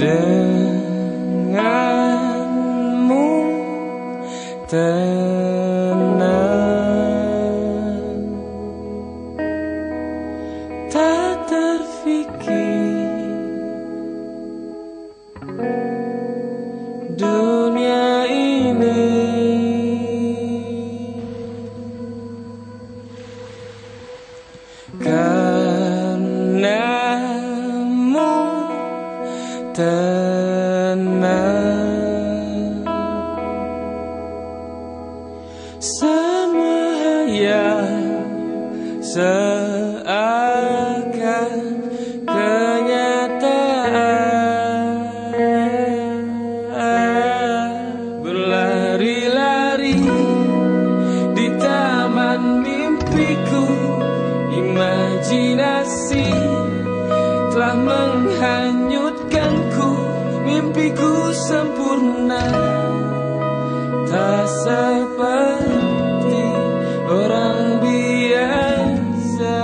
denganmu tenang, tak terfikir dunia ini. Karenamu tenang, semua yang seakan kenyataan, berlari-lari di taman mimpiku. Imajinasi telah menghanyutkanku, mimpiku sempurna, tak seperti orang biasa.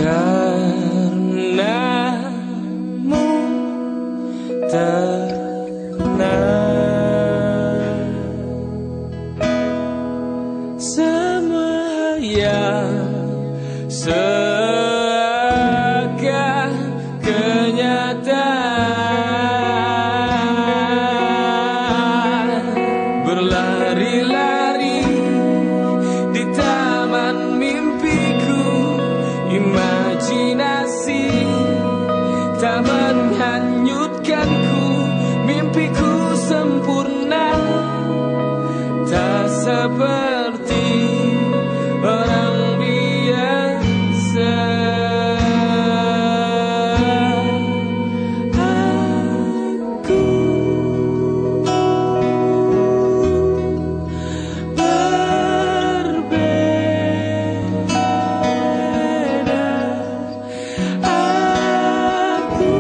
Karenamu tenang, semua yang seakan kenyataan, berlari-lari di taman mimpiku. Imajinasi tak menghanyutkanku, mimpiku sempurna, tak seperti orang biasa. Aku berbeda, aku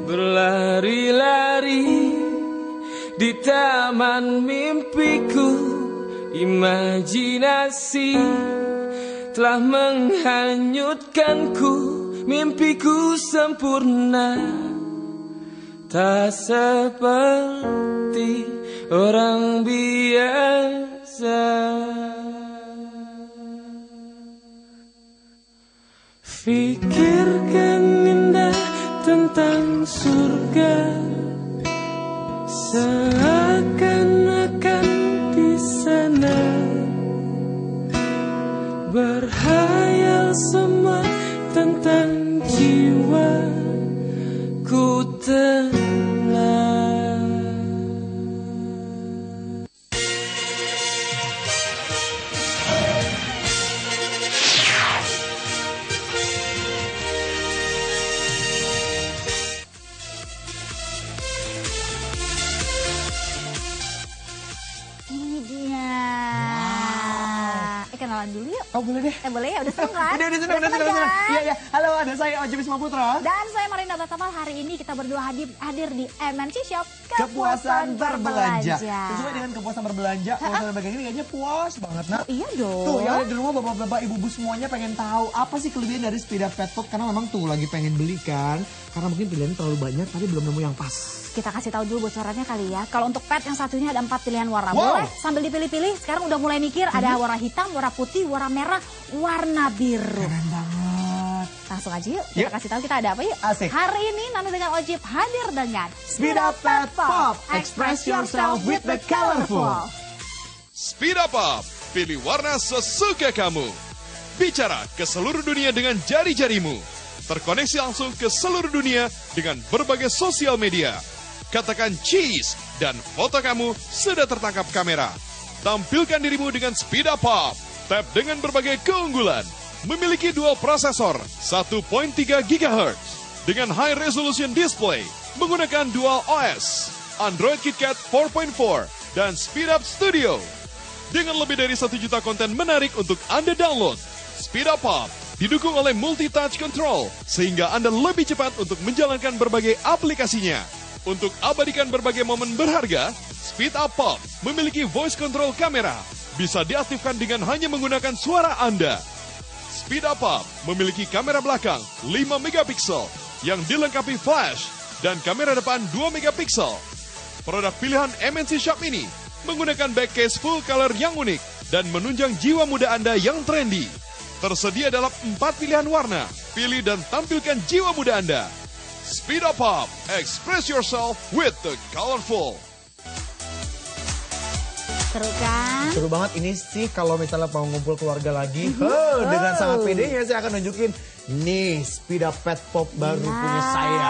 berlari-lari di taman mimpiku. Imajinasi telah menghanyutkanku, mimpiku sempurna, tak seperti orang biasa. Fikirkan indah tentang surga, seakan-akan di sana, berhayal semua tentang jiwa ku tenang. Ini dia. Kenalan dulu yuk. Oh boleh deh. Boleh ya, udah seneng kan? Udah seneng. Iya, iya. Halo, ada saya Oji Wisma Putra. Dan saya Marinda Tamal. Hari ini kita berdua hadir di MNC Shop Kepuasan berbelanja. Sesuai dengan kepuasan berbelanja, kepuasan berbelanja ini kayaknya puas banget, Nak. Iya dong. Tuh, yang ada di rumah bapak-bapak, ibu-ibu semuanya pengen tahu apa sih kelebihan dari Speed Up Pet Food, karena memang tuh lagi pengen beli kan. Karena mungkin pilihannya terlalu banyak, tapi belum nemu yang pas. Kita kasih tahu dulu bocorannya kali ya. Kalau untuk pet yang satunya ada 4 pilihan warna. Wow. Boleh sambil dipilih-pilih. Sekarang udah mulai mikir, ada warna hitam, warna putih, warna merah, warna biru. Keren banget. Langsung aja yuk, kita kasih tahu kita ada apa yuk. Asik. Hari ini Nana dengan Ojib hadir dengan Speed Up Pet Pop. Express yourself with the colorful. Speed Up Up, pilih warna sesuka kamu. Bicara ke seluruh dunia dengan jari-jarimu. Terkoneksi langsung ke seluruh dunia dengan berbagai sosial media. Katakan cheese dan foto kamu sudah tertangkap kamera. Tampilkan dirimu dengan Speed Up Up. Tap dengan berbagai keunggulan. Memiliki dual prosesor 1.3 GHz dengan high resolution display menggunakan dual OS, Android KitKat 4.4 dan Speed Up Studio. Dengan lebih dari 1 juta konten menarik untuk Anda download, Speed Up Up didukung oleh multi-touch control sehingga Anda lebih cepat untuk menjalankan berbagai aplikasinya. Untuk abadikan berbagai momen berharga, Speed Up Pop memiliki voice control kamera. Bisa diaktifkan dengan hanya menggunakan suara Anda. Speed Up Pop memiliki kamera belakang 5 megapiksel yang dilengkapi flash dan kamera depan 2 megapiksel. Produk pilihan MNC Shop ini menggunakan back case full color yang unik dan menunjang jiwa muda Anda yang trendy. Tersedia dalam 4 pilihan warna. Pilih dan tampilkan jiwa muda Anda. Speed Up Pop, express yourself with the colorful. Seru kan? Seru banget ini sih kalau misalnya mau ngumpul keluarga lagi. Dengan sangat pedenya saya akan nunjukin. Nih, Speed Up Pet Pop baru punya saya.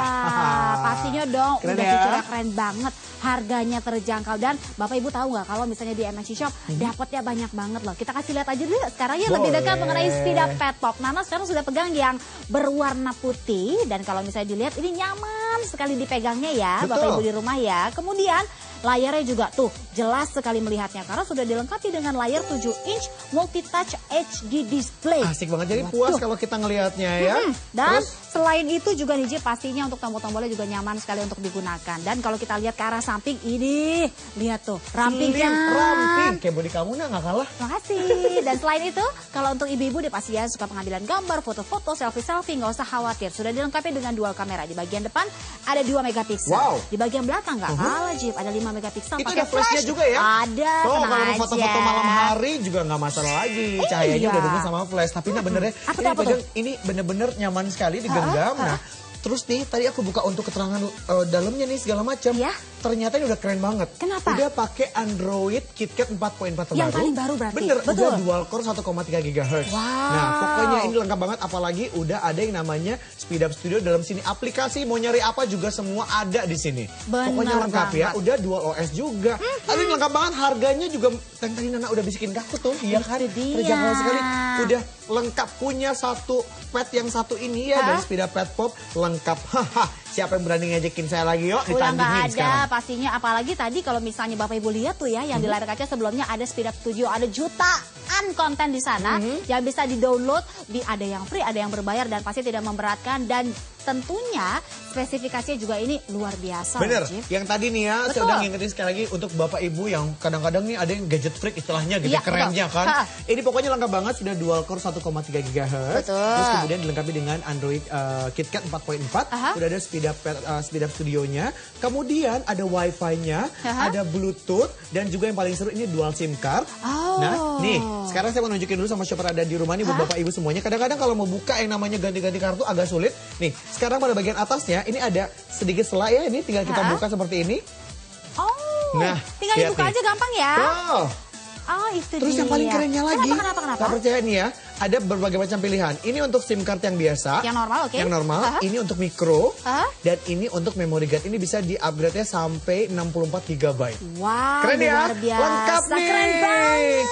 Pastinya dong, Keren udah ya? fiturnya keren banget. Harganya terjangkau dan Bapak Ibu tahu nggak kalau misalnya di MNC Shop dapatnya banyak banget loh. Kita kasih lihat aja dulu sekarang ya lebih dekat mengenai Speed Up Pet Pop. Nana sekarang sudah pegang yang berwarna putih dan kalau misalnya dilihat ini nyaman sekali dipegangnya ya. Betul. Bapak Ibu di rumah ya. Kemudian layarnya juga tuh jelas sekali melihatnya karena sudah dilengkapi dengan layar 7 inch multi-touch HD display. Asik banget, jadi puas kalau kita ngelihatnya ya. Dan Terus, selain itu juga nih Jip, pastinya untuk tombol-tombolnya juga nyaman sekali untuk digunakan. Dan kalau kita lihat ke arah samping ini, lihat tuh rampingnya. ramping. Kayak body kamu nggak kalah. Makasih. Dan selain itu, kalau untuk ibu-ibu dia pasti ya suka pengambilan gambar, foto-foto, selfie-selfie, nggak usah khawatir. Sudah dilengkapi dengan dual kamera. Di bagian depan ada 2 megapiksel. Wow. Di bagian belakang nggak kalah Jip, ada 5 megapiksel. Itu pakai ada flashnya juga ya? Ada, Tuh, tenang kalau mau aja. foto-foto malam hari juga nggak masalah lagi. Cahayanya Iya. udah dukung sama flash. Tapi nah bener ya, Apa tuh, ini apa pegang, ini bener-bener nyaman sekali digenggam. Nah, terus nih tadi aku buka untuk keterangan dalamnya nih segala macam. Iya. Ternyata ini udah keren banget. Kenapa? Udah pakai Android KitKat 4.4 terbaru. Yang paling baru berarti? Bener, Betul. udah dual core 1,3 GHz. Wow. Nah, pokoknya ini lengkap banget. Apalagi udah ada yang namanya Speed Up Studio dalam sini. Aplikasi mau nyari apa juga semua ada di sini. Bener Pokoknya lengkap ya. banget. Udah dual OS juga. Aduh, ini lengkap banget. Harganya juga yang tadi Nana udah bisikin ke aku tuh. Iya kan? Itu dia. Terjangkau sekali. Udah lengkap, punya satu pet yang satu ini ya dari Speed Up Pet Pop. Lengkap. Haha. Siapa yang berani ngajakin saya lagi? Yuk Udah nggak ditandingin ada sekarang. pastinya, apalagi tadi kalau misalnya Bapak Ibu lihat tuh ya yang di layar kaca sebelumnya ada Speed Up Studio, ada jutaan konten di sana yang bisa di-download, ada yang free, ada yang berbayar dan pasti tidak memberatkan dan tentunya spesifikasinya juga ini luar biasa. Bener, Jip. yang tadi nih ya, saya Betul. udah ngingetin sekali lagi untuk Bapak Ibu yang kadang-kadang nih ada yang gadget freak istilahnya gitu, Iya, kerennya betul. kan. Ini pokoknya lengkap banget, sudah dual core 1,3 GHz. Betul. Terus kemudian dilengkapi dengan Android KitKat 4.4. Aha. Sudah ada Speed Up Studionya. Kemudian ada Wi-Fi-nya, Aha. ada Bluetooth, dan juga yang paling seru ini dual SIM card. Oh. Nah, nih, sekarang saya mau nunjukin dulu sama shopper ada di rumah nih buat Bapak Ibu semuanya. Kadang-kadang kalau mau buka yang namanya ganti-ganti kartu agak sulit. Nih, sekarang pada bagian atasnya ini ada sedikit selai ya, ini tinggal kita buka seperti ini. Oh, Nah, tinggal lihat dibuka nih. aja gampang ya. Oh, Oh, itu terus dia. yang paling kerennya lagi, Kenapa? nggak percaya nih ya, ada berbagai macam pilihan. Ini untuk SIM card yang biasa, Yang normal, oke. yang normal. Aha. Ini untuk micro, Aha. dan ini untuk memory card. Ini bisa di-upgrade-nya sampai 64 GB. Wow, Keren ya, luar biasa. lengkap nih. Keren banget.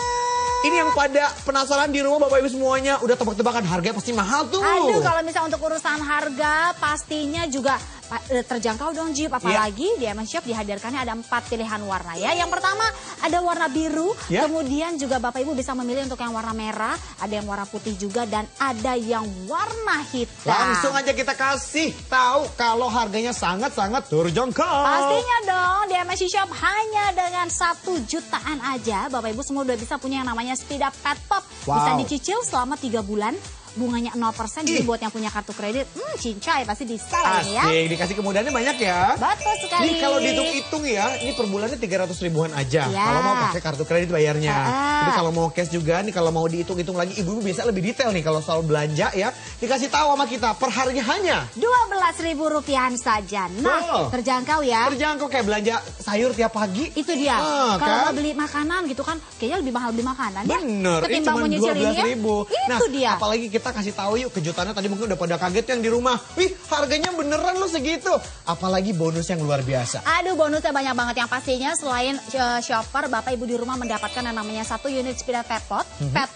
Ini yang pada penasaran di rumah Bapak Ibu semuanya, udah tebak-tebakan harganya pasti mahal tuh. Aduh, kalau misalnya untuk urusan harga pastinya juga terjangkau dong Jip. Apalagi di MNC Shop dihadirkannya ada 4 pilihan warna ya. Yang pertama ada warna biru, Ya. kemudian juga Bapak Ibu bisa memilih untuk yang warna merah, ada yang warna putih juga dan ada yang warna hitam. Langsung aja kita kasih tahu kalau harganya sangat-sangat terjangkau. Pastinya dong, di MNC Shop hanya dengan 1 jutaan aja Bapak Ibu semua udah bisa punya yang namanya Speed Up Pet Pop. Bisa Wow. dicicil selama 3 bulan. Bunganya 0%, jadi buat yang punya kartu kredit, cincai pasti bisa lah ini ya. Asik, dikasih kemudahannya banyak ya. Betul sekali. Nih kalau dihitung-hitung ya, ini per bulannya 300 ribuan aja. Ya. Kalau mau pakai kartu kredit bayarnya. Tapi kalau mau cash juga nih, kalau mau dihitung-hitung lagi, ibu-ibu biasa lebih detail nih kalau soal belanja ya. Dikasih tahu sama kita, per harinya hanya Rp12.000 saja. Nah, Betul. terjangkau ya. terjangkau kayak belanja sayur tiap pagi. Itu dia. Ah, Kalau kan? mau beli makanan gitu kan, kayaknya lebih mahal beli makanan ya. Bener, ini Ketimbang cuma mau nyicil ini ya. 12.000. Itu dia. Apalagi kita kasih tahu yuk kejutannya tadi mungkin udah pada kaget yang di rumah. Wih, harganya beneran loh segitu. Apalagi bonus yang luar biasa. Aduh, bonusnya banyak banget yang pastinya selain shopper, Bapak Ibu di rumah mendapatkan yang namanya 1 unit Speed Up Pet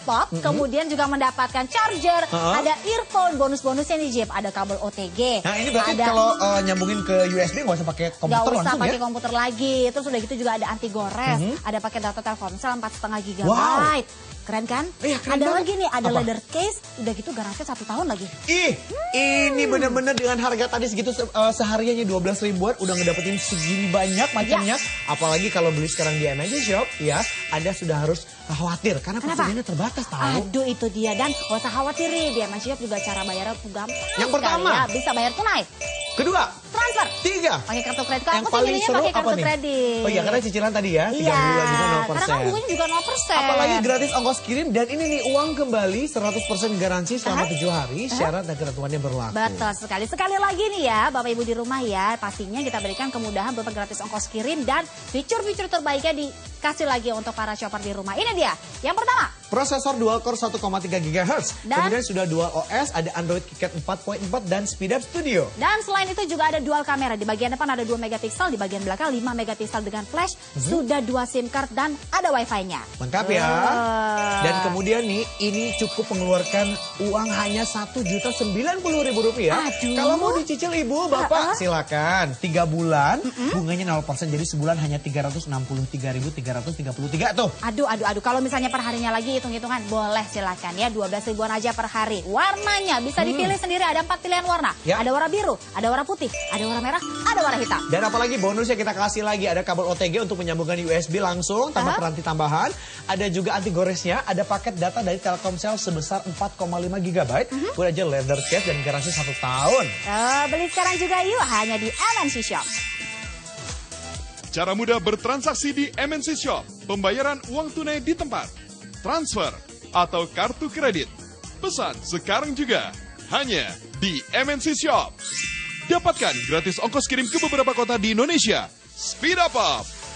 Pop, kemudian juga mendapatkan charger, ada earphone, bonus-bonusnya nih Jip, ada kabel OTG. Nah, ini berarti ada, kalau nyambungin ke USB nggak usah pakai nggak komputer usah langsung pakai ya. komputer lagi. Terus udah gitu juga ada anti gores, ada pakai data Telkomsel 4,5 GB. Wow. keren kan? Iya, keren ada banget. lagi nih, ada Apa? leather case, udah gitu garansi 1 tahun lagi. Ih, ini bener-bener dengan harga tadi segitu sehariannya 12 ribuan udah ngedapetin segini banyak macamnya. Apalagi kalau beli sekarang di MNC Shop ya, Anda sudah harus khawatir karena Kenapa? persediaannya terbatas tahu. Aduh itu dia, dan gak usah khawatir nih, di MNC Shop juga cara bayarnya tuh gampang. Yang sekali pertama. ya. Bisa bayar tunai, Kedua, transfer, tiga. pakai kartu kredit. Kalau Yang aku sih paling milihnya seru pakai apa kartu nih? kredit. Oh iya, karena cicilan tadi ya, 3 Iya, bulan juga 0%. karena kan bunganya juga 0%. Apalagi gratis ongkos kirim dan ini nih uang kembali 100% garansi selama 7 hari, syarat dan ketentuannya berlaku. Betul sekali. Sekali lagi nih ya, Bapak Ibu di rumah ya, pastinya kita berikan kemudahan berupa gratis ongkos kirim dan fitur-fitur terbaiknya dikasih lagi untuk para shopper di rumah. Ini dia. Yang pertama, Prosesor dual core 1,3 GHz. Dan? Kemudian sudah dual OS, ada Android KitKat 4.4 dan Speed Up Studio. dan selain itu juga ada dual kamera. Di bagian depan ada 2 megapiksel, di bagian belakang 5 megapiksel dengan flash, sudah 2 SIM card dan ada wifi-nya. Lengkap ya. Dan kemudian nih, ini cukup mengeluarkan uang hanya Rp1.090.000. Aduh. Kalau mau dicicil ibu, bapak silakan. 3 bulan, bunganya 0%. Jadi sebulan hanya Rp363.333 tuh. Aduh, kalau misalnya per harinya lagi hitung-hitungan, boleh silakan ya, 12 ribuan aja per hari. Warnanya bisa dipilih sendiri, ada 4 pilihan warna. Ya. Ada warna biru, ada warna putih, ada warna merah, ada warna hitam. Dan apalagi bonusnya kita kasih lagi, ada kabel OTG untuk menyambungkan USB langsung tanpa peranti tambahan. Ada juga anti goresnya, ada paket data dari Telkomsel sebesar 4,5 GB. Udah aja leather case dan garansi 1 tahun. Beli sekarang juga yuk, hanya di MNC Shop. Cara mudah bertransaksi di MNC Shop. Pembayaran uang tunai di tempat, transfer, atau kartu kredit. Pesan sekarang juga. Hanya di MNC Shop. Dapatkan gratis ongkos kirim ke beberapa kota di Indonesia. Speed up,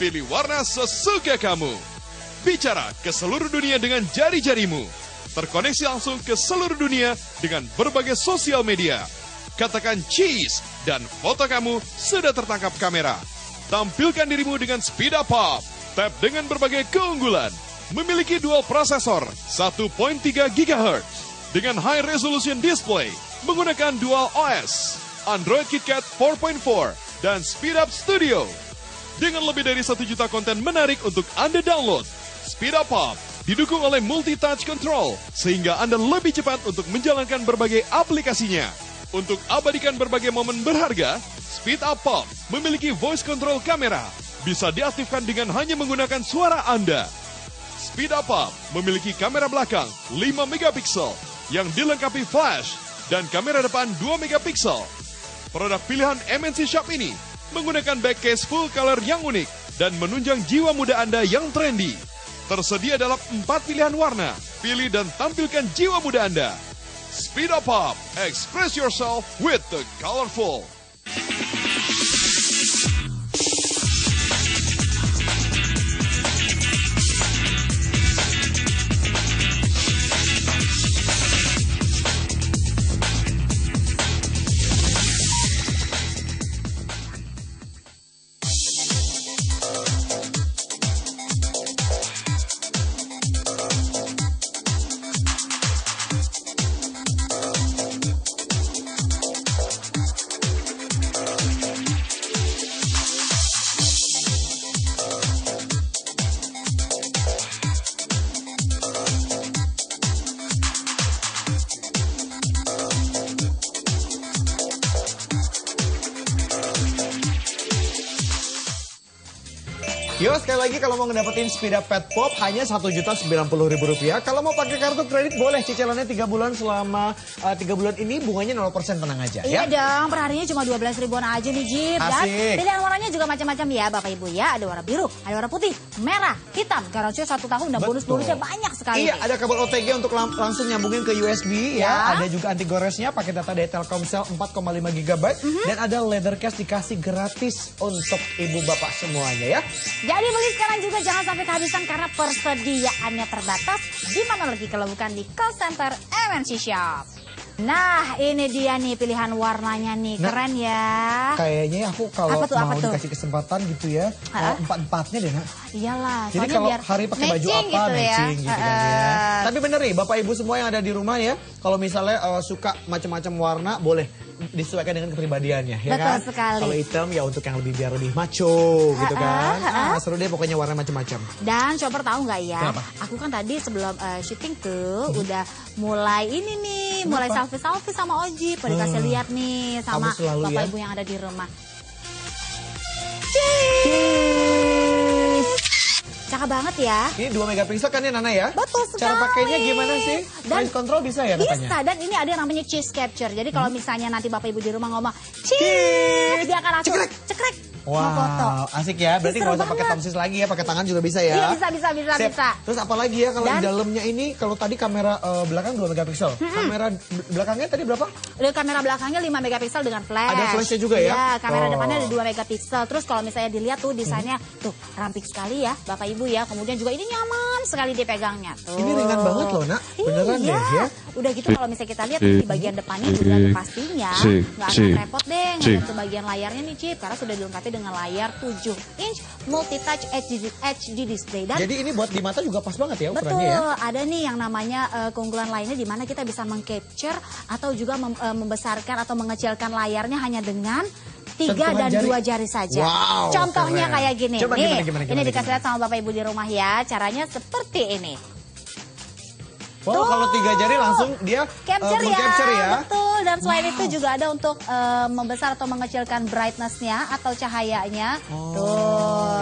pilih warna sesuka kamu. Bicara ke seluruh dunia dengan jari-jarimu. Terkoneksi langsung ke seluruh dunia dengan berbagai sosial media. Katakan cheese dan foto kamu sudah tertangkap kamera. Tampilkan dirimu dengan Speed Up. Tap dengan berbagai keunggulan. Memiliki dual prosesor 1.3 GHz dengan high resolution display menggunakan dual OS, Android KitKat 4.4 dan Speed Up Studio. Dengan lebih dari 1 juta konten menarik untuk Anda download, Speed Up didukung oleh multi-touch control sehingga Anda lebih cepat untuk menjalankan berbagai aplikasinya. Untuk abadikan berbagai momen berharga, Speed Up Pop memiliki voice control kamera. Bisa diaktifkan dengan hanya menggunakan suara Anda. Speed Up Pop memiliki kamera belakang 5 megapiksel yang dilengkapi flash dan kamera depan 2 megapiksel. Produk pilihan MNC Shop ini menggunakan back case full color yang unik dan menunjang jiwa muda Anda yang trendy. Tersedia dalam 4 pilihan warna. Pilih dan tampilkan jiwa muda Anda. Speed Up Pop, express yourself with the colorful. Yo, sekali lagi kalau mau ngedapetin Speed Up Pet Pop hanya Rp1.090.000. Kalau mau pakai kartu kredit boleh, cicilannya 3 bulan selama 3 bulan ini bunganya 0%, tenang aja Iya ya. dong, perharinya cuma 12 ribuan aja nih Jip. Dan Asik. pilihan warnanya juga macam-macam ya Bapak Ibu ya. Ada warna biru, ada warna putih, merah, hitam. Garansinya 1 tahun dan Betul. bonus-bonusnya banyak sekali. Iya, ada kabel OTG untuk langsung nyambungin ke USB ya. Ya. Ada juga anti goresnya, pakai data dari Telkomsel 4,5 GB. Dan ada leather case dikasih gratis untuk ibu bapak semuanya ya. Jadi beli sekarang juga jangan sampai kehabisan karena persediaannya terbatas. Di mana lagi kalau bukan di call center MNC Shop. Nah, ini dia nih pilihan warnanya nih. Nah, Keren ya. Kayaknya aku kalau Apa tuh, mau apa tuh? dikasih kesempatan gitu ya, empat-empatnya deh nak. Iyalah. Jadi soalnya kalau biar hari pakai baju matching apa gitu ya. matching gitu kan ya. Tapi bener nih Bapak Ibu semua yang ada di rumah ya, kalau misalnya suka macam-macam warna boleh disesuaikan dengan kepribadiannya, ya Betul kan? sekali. Kalau hitam ya untuk yang biar lebih macho gitu kan. Seru deh pokoknya warna macam-macam. Dan Chopper tahu nggak ya? Kenapa? Aku kan tadi sebelum syuting tuh udah mulai ini nih, mulai selfie sama Oji. Pada kasih lihat nih sama Kamu selalu bapak ya? ibu yang ada di rumah. Cakep banget ya. Ini 2 megapiksel kan ya Nana ya? Betul sekali. Cara pakainya gimana sih? Dan Voice control bisa ya katanya? bisa, dan ini ada yang namanya cheese capture. Jadi kalau misalnya nanti bapak ibu di rumah ngomong cheese, dia akan langsung cekrek. Mau foto. Wow, asik ya. Berarti Seru nggak usah pakai banget. tomsis lagi ya, pakai tangan juga bisa ya. Iya, bisa. Sip. Terus apalagi ya kalau di Dan- dalamnya ini, kalau tadi kamera belakang 2 megapiksel. Kamera belakangnya tadi berapa? Ada kamera belakangnya 5 megapiksel dengan flash. Ada flashnya juga ya? Iya, kamera Oh. depannya ada 2 megapiksel. Terus kalau misalnya dilihat tuh desainnya tuh ramping sekali ya, Bapak Ibu ya. Kemudian juga ini nyaman sekali dipegangnya tuh. Ini ringan banget loh, Nak. Beneran iya. deh ya. Udah gitu kalau misalnya kita lihat di bagian depannya juga pastinya nggak akan repot deh untuk bagian layarnya nih Cip, karena sudah dilengkapi dengan layar 7 inch multi-touch HD display. Dan Jadi ini buat di mata juga pas banget ya betul, ukurannya ya. ada nih yang namanya keunggulan lainnya di mana kita bisa meng-capture atau juga membesarkan atau mengecilkan layarnya hanya dengan 3 Sentuhan dan jari. 2 jari saja. Wow, Contohnya keren. kayak gini. Coba nih, gimana, ini dikasih lihat sama Bapak Ibu di rumah ya. Caranya seperti ini. Wow, kalau 3 jari langsung dia Capture ya, meng-capture ya. betul. Dan selain itu juga ada untuk membesar atau mengecilkan brightness-nya atau cahayanya. Oh, Tuh,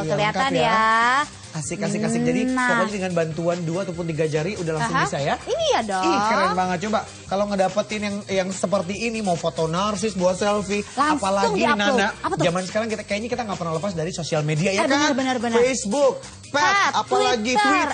iya, kelihatan lengkap ya. ya. Asik. Jadi Nah. pokoknya dengan bantuan 2 ataupun 3 jari udah langsung Aha, bisa ya. Ini ya dong. Ih, keren banget. Coba kalau ngedapetin yang seperti ini, mau foto narsis, buat selfie, Langsung apalagi nih di-upload. Nana, Apa tuh? zaman sekarang kayaknya kita nggak pernah lepas dari sosial media ya kan? Benar. Facebook, Pet, apalagi Twitter,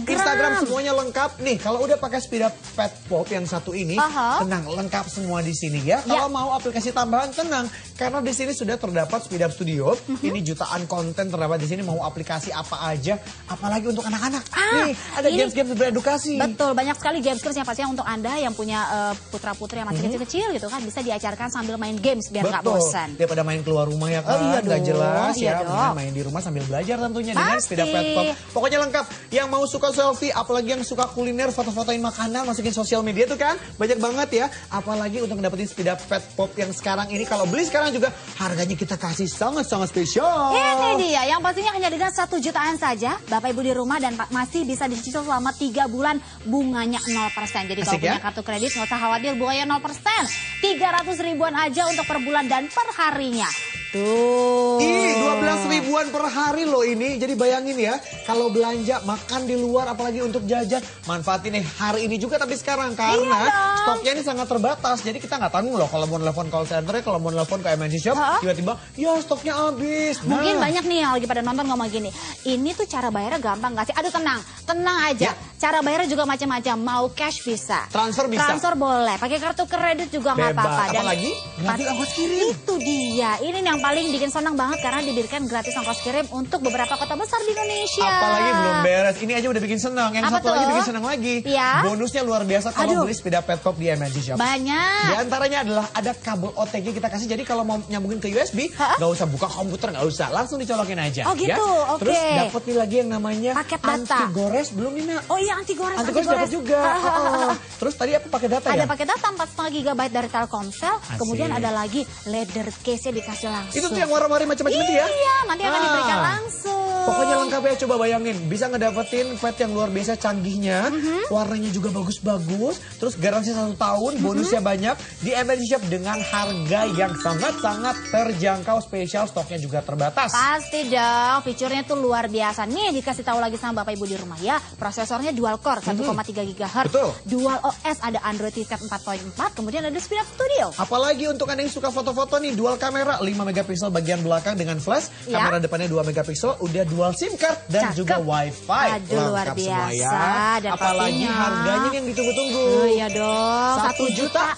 Instagram, semuanya lengkap nih. Kalau udah pakai Speedup Pet Pop yang satu ini, tenang, lengkap semua di sini ya. Kalau mau aplikasi tambahan, tenang, karena di sini sudah terdapat Speedup Studio. Ini jutaan konten terdapat di sini, mau aplikasi apa aja, apalagi untuk anak-anak. Nih, ada ini- games-games beredukasi. Betul, banyak sekali games yang pastinya untuk Anda yang punya putra-putri yang masih kecil-kecil gitu kan, bisa diajarkan sambil main games biar nggak bosan. Daripada main keluar rumah ya kan, iya nggak dong, jelas iya ya. dong. Mendingan main di rumah sambil belajar tentunya dengan Pasti. Speedup Pet Pop. Pokoknya lengkap. Yang mau suka selfie, apalagi yang suka kuliner, foto-fotoin makanan, masukin sosial media tuh kan, banyak banget ya. Apalagi untuk dapetin Speedup Pet Pop yang sekarang ini, kalau beli sekarang juga harganya kita kasih sangat-sangat spesial. Ini dia, yang pastinya hanya dengan 1 jutaan saja, Bapak Ibu di rumah, dan masih bisa dicicil selama 3 bulan, bunganya 0%. Jadi kalau Asik ya? punya kartu kredit nggak usah khawatir, bunganya 0%. 300 ribuan aja untuk per bulan dan per harinya. Tuh. Ih, 12 ribuan per hari loh ini. Jadi bayangin ya, kalau belanja makan di luar apalagi untuk jajan, manfaatin nih hari ini juga tapi sekarang karena stoknya ini sangat terbatas. Jadi kita nggak tanggung loh kalau mau nelfon call center, kalau mau nelfon ke MNC Shop, tiba-tiba ya stoknya habis. Nah, Mungkin banyak nih yang lagi pada nonton ngomong gini, ini tuh cara bayarnya gampang gak sih? Aduh tenang aja. Cara bayarnya juga macam-macam. Mau cash bisa, Transfer bisa. transfer boleh, pakai kartu kredit juga nggak Bebas. apa-apa. Dan Apalagi gratis ongkos kirim. Itu dia. Ini yang paling bikin senang banget karena diberikan gratis ongkos kirim untuk beberapa kota besar di Indonesia. Apalagi belum beres. Ini aja udah bikin senang. Yang Apa satu lagi tuh? bikin senang lagi. Iya. Bonusnya luar biasa kalau Aduh. beli Speedup Pet Pop di MNC Shop. Banyak. Di antaranya adalah ada kabel OTG kita kasih. Jadi kalau mau nyambungin ke USB, nggak usah buka komputer, nggak usah. Langsung dicolokin aja. Oh gitu, ya. oke. Terus dapat nih lagi yang namanya Paket data. anti gores. Belum nih, Nak. Oh iya, anti gores. Anti gores dapat juga. Terus tadi apa pakai data Ada ya? pakai data 4,5 GB dari Telkomsel. Kemudian ada lagi leather case-nya dikasih langsung. Itu tuh yang warna-warni macam-macam itu ya? Iya, nanti akan diberikan langsung. Pokoknya lengkap ya, coba bayangin. Bisa ngedapetin pet yang luar biasa canggihnya. Warnanya juga bagus-bagus. Terus garansi 1 tahun, bonusnya banyak. Di MNC Shop dengan harga yang sangat-sangat terjangkau. Spesial, stoknya juga terbatas. Pasti dong, fiturnya tuh luar biasa. Nih dikasih tahu lagi sama Bapak Ibu di rumah ya. Prosesornya dual core 1,3 GHz. Betul. Dual OS, ada Android T-Tab 4.4, kemudian ada Speedup Studio. Apalagi untuk Anda yang suka foto-foto nih, dual kamera 5 megapiksel bagian belakang dengan flash, Ya. kamera depannya 2 megapiksel, udah dual SIM card dan Cakep. juga WiFi. Aduh, luar Lengkap semua biasa. ya. Dan apalagi pastinya harganya yang ditunggu-tunggu. Oh iya dong,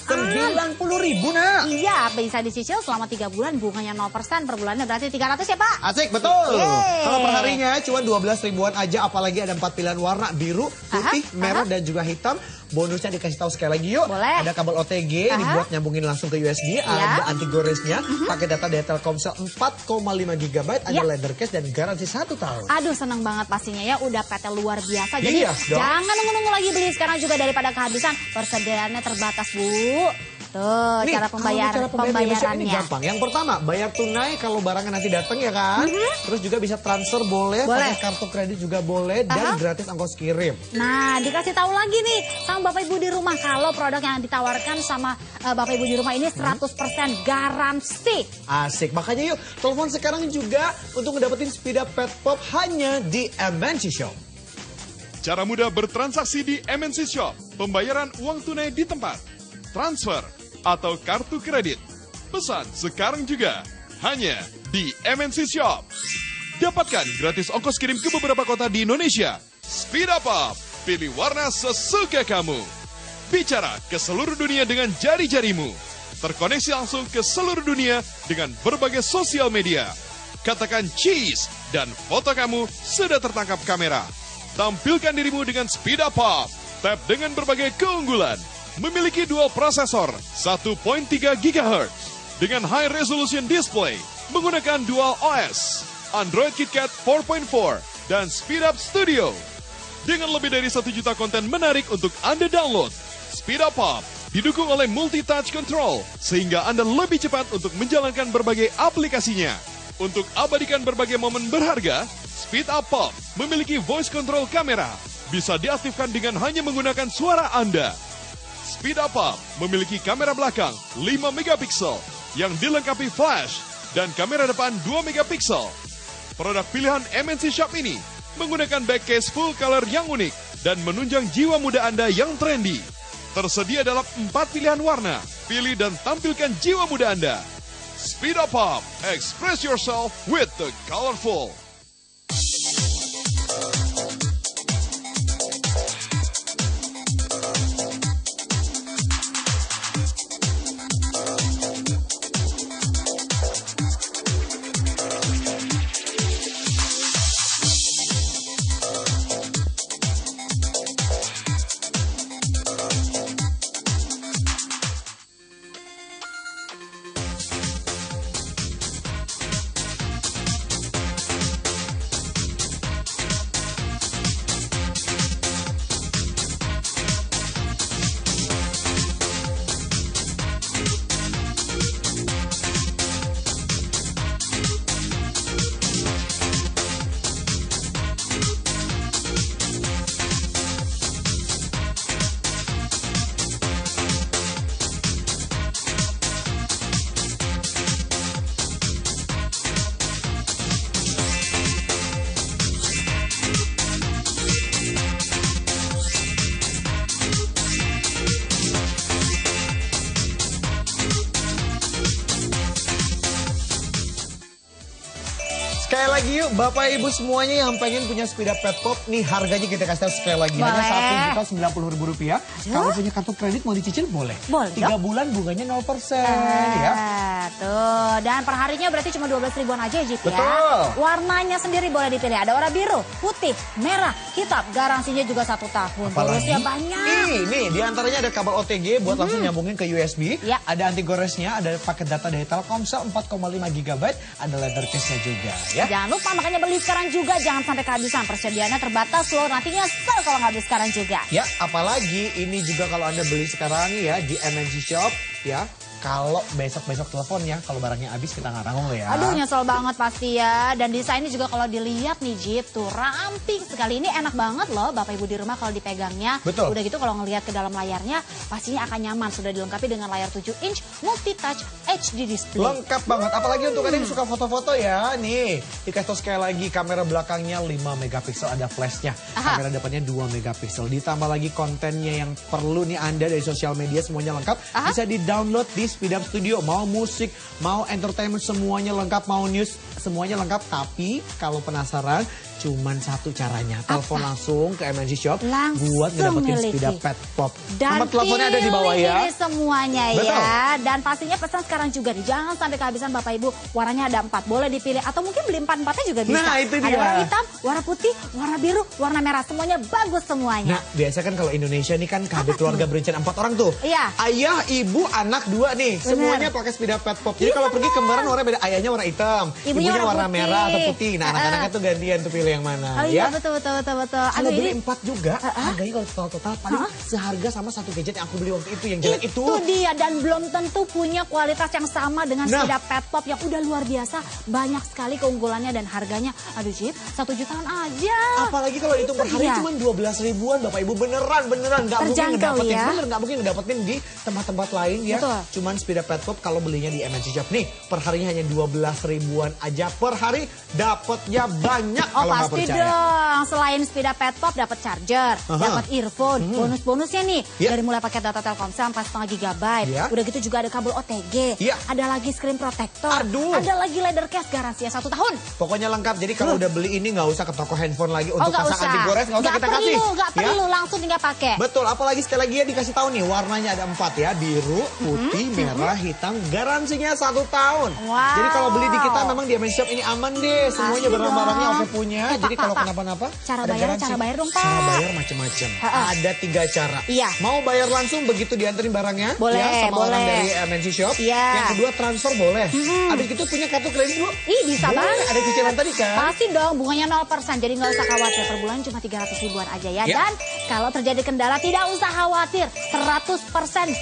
1.090.000 Nak. Iya, bisa dicicil selama 3 bulan, bunganya 0%, per bulannya berarti 300 ya Pak? Asik, betul. Yeay. Kalau perharinya cuma 12 ribuan aja, apalagi ada 4 pilihan warna, biru, putih, merah, dan juga hitam. Bonusnya dikasih tahu sekali lagi yuk. Boleh. Ada kabel OTG, ini buat nyambungin langsung ke USB, ada anti goresnya, pakai data dari Telkomsel 4,5 GB, ada leather case dan garansi 1 tahun. Aduh, seneng banget pastinya ya, udah PT luar biasa. Jadi Iya dong. jangan nunggu-nunggu lagi beli sekarang juga daripada kehabisan, persediaannya terbatas Bu. Tuh, Nih, cara kalau cara pembayarannya ini pembayarannya. gampang. Yang pertama, bayar tunai kalau barangnya nanti datang ya kan. Terus juga bisa transfer boleh, pakai kartu kredit juga boleh, dan gratis ongkos kirim. Nah, dikasih tahu lagi nih sama Bapak Ibu di rumah kalau produk yang ditawarkan sama Bapak Ibu di rumah ini 100% garansi. Asik, makanya yuk telepon sekarang juga untuk ngedapetin Speed Up Pet Pop hanya di MNC Shop. Cara mudah bertransaksi di MNC Shop. Pembayaran uang tunai di tempat, transfer, atau kartu kredit. Pesan sekarang juga. Hanya di MNC Shop. Dapatkan gratis ongkos kirim ke beberapa kota di Indonesia. Speed Up Up. Pilih warna sesuka kamu. Bicara ke seluruh dunia dengan jari-jarimu. Terkoneksi langsung ke seluruh dunia dengan berbagai sosial media. Katakan cheese dan foto kamu sudah tertangkap kamera. Tampilkan dirimu dengan Speed Up Up. Tap dengan berbagai keunggulan. Memiliki dual prosesor 1.3 GHz dengan high resolution display, menggunakan dual OS, Android KitKat 4.4 dan Speed Up Studio. Dengan lebih dari 1 juta konten menarik untuk Anda download, Speed Up Pop didukung oleh multi-touch control sehingga Anda lebih cepat untuk menjalankan berbagai aplikasinya. Untuk abadikan berbagai momen berharga, Speed Up Pop memiliki voice control kamera, bisa diaktifkan dengan hanya menggunakan suara Anda. Speed Up Up memiliki kamera belakang 5 megapiksel yang dilengkapi flash dan kamera depan 2 megapiksel. Produk pilihan MNC Shop ini menggunakan back case full color yang unik dan menunjang jiwa muda Anda yang trendy. Tersedia dalam 4 pilihan warna. Pilih dan tampilkan jiwa muda Anda. Speed Up Up, express yourself with the colorful. Sekali lagi yuk, Bapak Ibu semuanya yang pengen punya Speed Up Pet Pop, nih harganya kita kasih tahu sekali lagi. Boleh. Hanya Rp1.090.000. Kalau punya kartu kredit mau dicicil boleh. Boleh 3 bulan bunganya 0% ya. Tuh, dan perharinya berarti cuma 12 ribuan aja ya, Jip ya. Betul. Warnanya sendiri boleh dipilih. Ada warna biru, putih, merah, hitam. Garansinya juga 1 tahun. Bonusnya banyak. Nih diantaranya ada kabel OTG buat langsung nyambungin ke USB. Ya. Ada anti goresnya, ada paket data dari Telkomsel 4,5 GB, ada leather case-nya juga ya. Jangan lupa makanya beli sekarang juga, jangan sampai kehabisan. Persediaannya terbatas loh, nanti nyesel kalau nggak beli sekarang juga. Ya, apalagi ini juga kalau Anda beli sekarang ya di MNC Shop ya. Kalau besok-besok telepon ya, kalau barangnya habis kita nggak tanggung ya. Aduh nyesel banget pasti ya. Dan desainnya juga kalau dilihat nih Jip tuh ramping sekali. Ini enak banget loh Bapak Ibu di rumah kalau dipegangnya. Betul. Udah gitu kalau ngelihat ke dalam layarnya pastinya akan nyaman. Sudah dilengkapi dengan layar 7 inch multi-touch HD display. Lengkap banget, apalagi untuk Anda yang suka foto-foto ya. Nih, dikasih tau sekali lagi kamera belakangnya 5 megapiksel, ada flashnya. Kamera depannya 2 megapiksel. Ditambah lagi kontennya yang perlu nih Anda dari sosial media semuanya lengkap. Bisa di-download di Speed Up Studio. Mau musik, mau entertainment semuanya lengkap, mau news semuanya lengkap. Tapi kalau penasaran cuman satu caranya. Telepon langsung ke MNC Shop buat ngedapetin Speed Up Pet Pop. Dan nomor teleponnya ada di bawah ya. Ini semuanya Betul. ya. Dan pastinya pesan sekarang juga nih. Jangan sampai kehabisan Bapak Ibu. Warnanya ada 4. Boleh dipilih. Atau mungkin beli 4-4-nya juga bisa. Nah, itu ada dia. warna hitam, warna putih, warna biru, warna merah. Semuanya bagus semuanya. Nah, biasa kan kalau Indonesia nih kan KB keluarga berencana 4 orang tuh. Iya. Ayah, ibu, anak 2 nih. Bener. Semuanya pakai Speed Up Pet Pop. Jadi kalau pergi kembaran warna beda. Ayahnya warna hitam, Ibunya warna warna putih. merah atau putih. Nah, anak-anaknya tuh gantian tuh pilih. pilih yang mana. Oh iya, Ya. betul. Kalau Aduh, beli ini 4 juga, harganya kalau total paling seharga sama satu gadget yang aku beli waktu itu yang jelek itu. dia, dan belum tentu punya kualitas yang sama dengan Nah. Speed Up Pet Pop yang udah luar biasa. Banyak sekali keunggulannya dan harganya. Aduh Jip, 1 jutaan aja. Apalagi kalau hitung per hari Iya. cuma 12 ribuan Bapak Ibu, beneran nggak mungkin Terjangkau, ngedapetin, ya. nggak mungkin ngedapetin di tempat-tempat lain ya. Betul. Cuman Speed Up Pet Pop kalau belinya di MNC Shop nih per harinya hanya 12 ribuan aja per hari, dapatnya banyak Oh kalau nggak pasti percaya. dong, selain Speed Up Pet Pop dapat charger, dapat earphone, bonus-bonusnya nih Iya. dari mulai paket data Telkomsel 4,5 GB, Iya. udah gitu juga ada kabel OTG, Iya. ada lagi screen protector, Aduh. ada lagi leather case garansinya 1 tahun. Pokoknya lengkap. Jadi kalau udah beli ini nggak usah ke toko handphone lagi untuk nggak pasang anti gores, nggak usah kita kasih. Nggak Ya. perlu, langsung tinggal pakai. Betul, apalagi sekali lagi ya dikasih tahu nih warnanya ada 4 ya, biru, putih, merah, hitam, garansinya 1 tahun. Wow. Jadi kalau beli di kita memang di MNC Shop ini aman deh, semuanya Pasti barang-barangnya dong. oke punya. Jadi kalau kenapa-napa Cara ada bayar, garansi. cara bayar dong, Pak. Cara bayar macam-macam. Ada 3 cara. Iya. Mau bayar langsung begitu dianterin barangnya, Boleh, ya, sama orang boleh. dari MNC Shop. Iya. Yang kedua transfer boleh. Habis itu punya kartu kredit Bu. Ih, bisa Boleh, banget. ada cicilan tadi kan? Pasti dong, bunganya 0%, jadi nggak usah khawatir. Per bulan cuma 300 ribuan aja ya. Ya. Dan kalau terjadi kendala tidak usah khawatir, 100%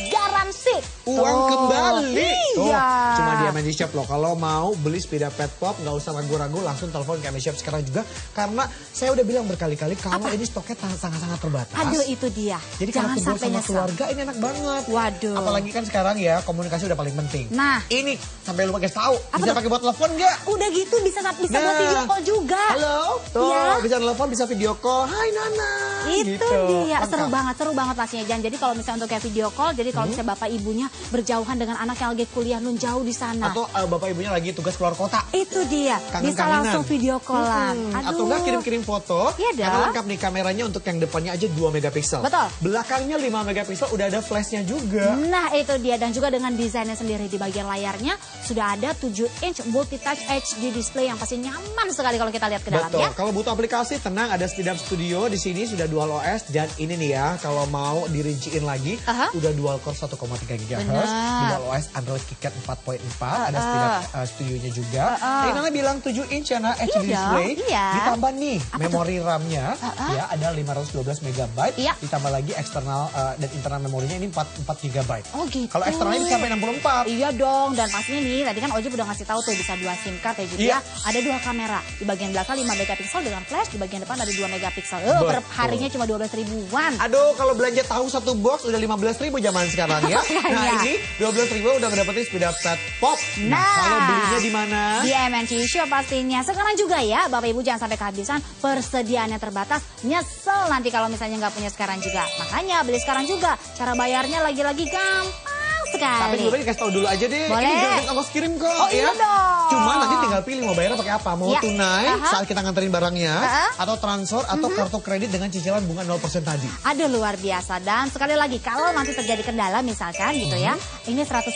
garansi. Uang Tuh. kembali. Tuh, Iya. cuma di MNC Shop loh. Kalau mau beli Speed Up Pet Pop nggak usah ragu-ragu, langsung telepon ke MNC Shop sekarang juga. Karena saya udah bilang berkali-kali kalau ini stoknya sangat-sangat terbatas. Aduh, itu dia. Jadi kalau Jangan kumpul sampai sama nyesel. keluarga ini enak banget. Waduh. Apalagi kan sekarang ya komunikasi udah paling penting. Nah. Ini sampai lupa kasih tahu. Apa Bisa tuh? pakai buat telepon nggak? Udah gitu bisa buat video call juga. Halo. Tuh, Iya. bisa telepon, bisa video call. Hai Nana. Itu Gitu. dia, seru Lengkap. banget pastinya Jan. Jadi kalau misalnya untuk kayak video call, jadi kalau misalnya bapak ibunya berjauhan dengan anak yang lagi kuliah nun jauh di sana. Atau bapak ibunya lagi tugas keluar kota. Itu dia, bisa Kangen-kangenan. langsung video callan. Atau enggak kirim-kirim foto. Iya dah. Karena lengkap nih kameranya untuk yang depannya aja 2 megapiksel. Betul. Belakangnya 5 megapiksel udah ada flashnya juga. Nah itu dia, dan juga dengan desainnya sendiri di bagian layarnya sudah ada 7 inch multi-touch HD display yang pasti nyaman sekali kalau kita lihat ke dalam Betul. ya. Kalau butuh aplikasi tenang ada Speed Up Studio di sini sudah dual OS dan ini nih ya kalau mau dirinciin lagi udah dual core 1,3 GHz, Benar. dual OS Android KitKat 4.4, ada Speed Up Studionya juga. Tadi Nana bilang 7 inch ya nah HD Iya display. dong, iya. Ditambah nih Apa memori RAM-nya ya ada 512 MB, Iya. ditambah lagi eksternal dan internal memorinya ini 4 GB. Oh gitu. Kalau eksternalnya bisa sampai 64. Iya dong, dan pastinya nih tadi kan Oji udah ngasih tahu tuh bisa 2 SIM card ya juga. Iya. Ada 2 kamera, di bagian belakang 5 megapiksel dengan flash, di bagian depan ada 2 megapiksel. Per Betul. harinya cuma 12 ribuan. Aduh, kalau belanja tahu satu box udah 15.000 zaman sekarang ya. Makanya. Nah, ini 12.000 udah ngedapetin Speed Up Pet Pop. Nah, kalau belinya di mana? Di MNC Shop pastinya. Sekarang juga ya, Bapak Ibu jangan sampai kehabisan, persediaannya terbatas. Nyesel nanti kalau misalnya nggak punya sekarang juga. Makanya beli sekarang juga. Cara bayarnya lagi-lagi gampang sekali. Tapi sebelumnya dikasih tahu dulu aja deh. Boleh. Ini gratis ongkos kirim kok Oh, ya. iya dong. Cuma nanti tinggal pilih mau bayarnya pakai apa. Mau Iya. tunai saat kita nganterin barangnya. Atau transfer atau kartu kredit dengan cicilan bunga 0% tadi. Aduh luar biasa. Dan sekali lagi kalau nanti terjadi kendala misalkan gitu ya, ini 100%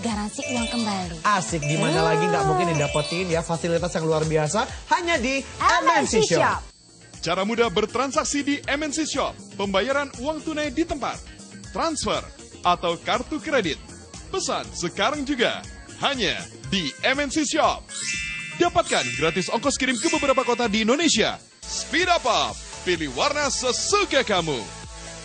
garansi uang kembali. Asik, di mana lagi nggak mungkin didapetin ya fasilitas yang luar biasa hanya di MNC Shop. Cara mudah bertransaksi di MNC Shop. Pembayaran uang tunai di tempat, transfer, atau kartu kredit. Pesan sekarang juga. Hanya di MNC Shop. Dapatkan gratis ongkos kirim ke beberapa kota di Indonesia. Speed up. Pilih warna sesuka kamu.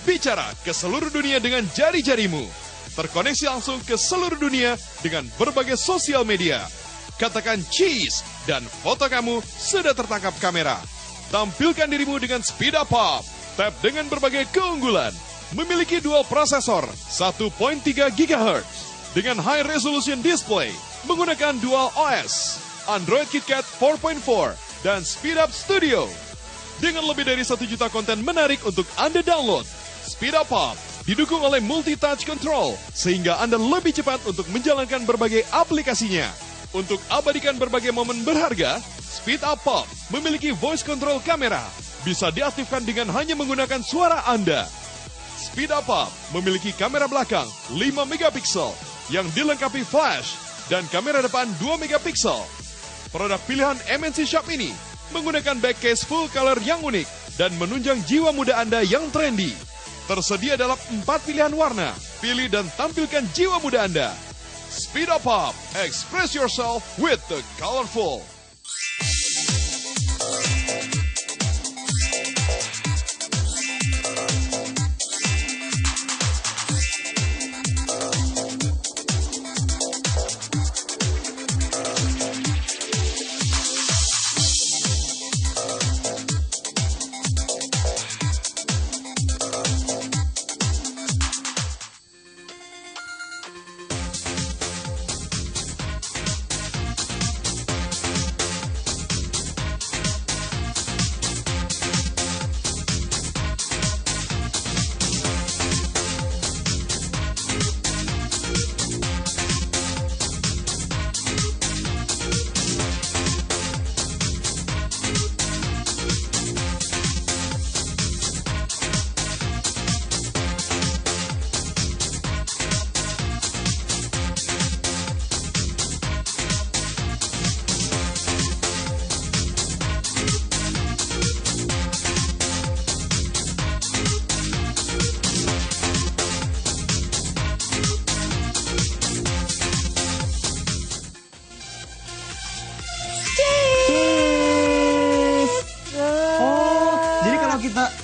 Bicara ke seluruh dunia dengan jari-jarimu. Terkoneksi langsung ke seluruh dunia dengan berbagai sosial media. Katakan cheese dan foto kamu sudah tertangkap kamera. Tampilkan dirimu dengan Speed Up. Tap dengan berbagai keunggulan. Memiliki dual prosesor 1.3 GHz dengan high resolution display menggunakan dual OS, Android KitKat 4.4 dan Speed Up Studio. Dengan lebih dari 1 juta konten menarik untuk Anda download, Speed Up didukung oleh multi-touch control sehingga Anda lebih cepat untuk menjalankan berbagai aplikasinya. Untuk abadikan berbagai momen berharga, Speed Up Pop memiliki voice control kamera. Bisa diaktifkan dengan hanya menggunakan suara Anda. Speed Up Pop memiliki kamera belakang 5 megapiksel yang dilengkapi flash dan kamera depan 2 megapiksel. Produk pilihan MNC Shop ini menggunakan back case full color yang unik dan menunjang jiwa muda Anda yang trendy. Tersedia dalam 4 pilihan warna. Pilih dan tampilkan jiwa muda Anda. Speed Up Pop, express yourself with the colorful.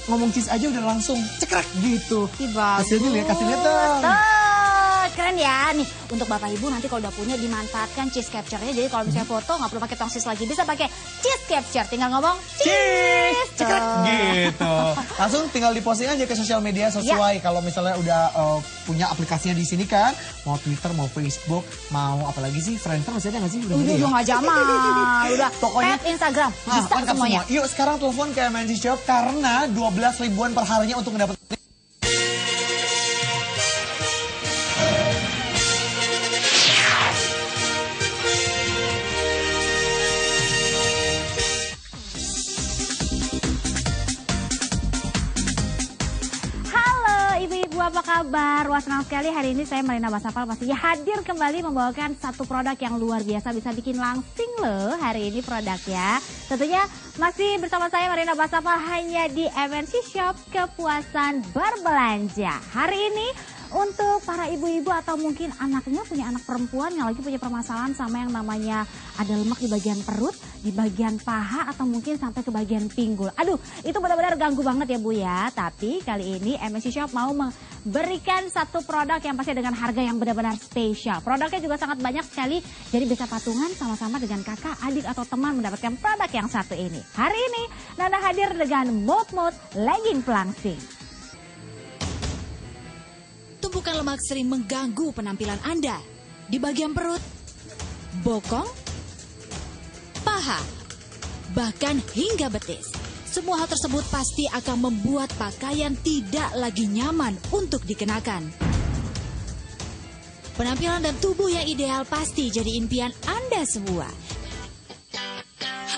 ngomong cheese aja udah langsung cekrek gitu. Kasih lihat dong. Keren ya nih untuk bapak ibu nanti kalau udah punya dimanfaatkan cheese capture-nya. Jadi kalau misalnya foto nggak perlu pakai tongsis lagi, bisa pakai cheese capture, tinggal ngomong cheese cekrek gitu. Langsung tinggal diposting aja ke sosial media sesuai. Kalau misalnya udah punya aplikasinya di sini kan, mau Twitter, mau Facebook, mau apalagi sih, Friendster masih ada nggak sih? Udah nggak zaman, udah pokoknya Instagram bisa semuanya. Yuk sekarang telepon ke MNC Shop karena 12 ribuan per harinya untuk mendapatkan. Apa kabar? Wah, senang sekali hari ini saya Marina Basapal pastinya hadir kembali membawakan satu produk yang luar biasa, bisa bikin langsing loh hari ini produknya. Tentunya masih bersama saya Marina Basapal hanya di MNC Shop, kepuasan berbelanja. Hari ini untuk para ibu-ibu atau mungkin anaknya punya anak perempuan yang lagi punya permasalahan sama yang namanya ada lemak di bagian perut, di bagian paha atau mungkin sampai ke bagian pinggul. Aduh, itu benar-benar ganggu banget ya Bu ya. Tapi kali ini MNC Shop mau memberikan satu produk yang pasti dengan harga yang benar-benar spesial. Produknya juga sangat banyak sekali, jadi bisa patungan sama-sama dengan kakak, adik atau teman mendapatkan produk yang satu ini. Hari ini Nana hadir dengan Mode Legging Pelangsing. Tumpukan lemak sering mengganggu penampilan Anda di bagian perut, bokong, paha, bahkan hingga betis. Semua hal tersebut pasti akan membuat pakaian tidak lagi nyaman untuk dikenakan. Penampilan dan tubuh yang ideal pasti jadi impian Anda semua.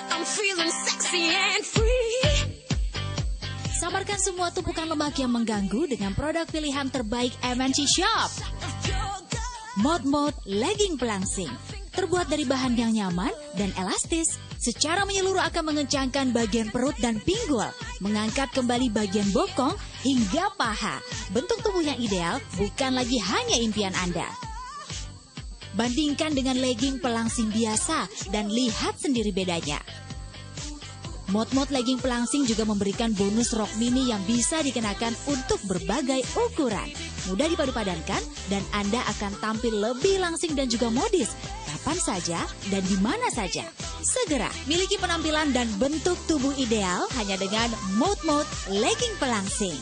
I'm feeling sexy and free. Samarkan semua tumpukan lemak yang mengganggu dengan produk pilihan terbaik MNC Shop. Mode Legging Pelangsing. Terbuat dari bahan yang nyaman dan elastis, secara menyeluruh akan mengencangkan bagian perut dan pinggul, mengangkat kembali bagian bokong hingga paha. Bentuk tubuh yang ideal bukan lagi hanya impian Anda. Bandingkan dengan legging pelangsing biasa dan lihat sendiri bedanya. Mode Legging Pelangsing juga memberikan bonus rok mini yang bisa dikenakan untuk berbagai ukuran. Mudah dipadu-padankan dan Anda akan tampil lebih langsing dan juga modis kapan saja dan di mana saja. Segera miliki penampilan dan bentuk tubuh ideal hanya dengan Mode Legging Pelangsing.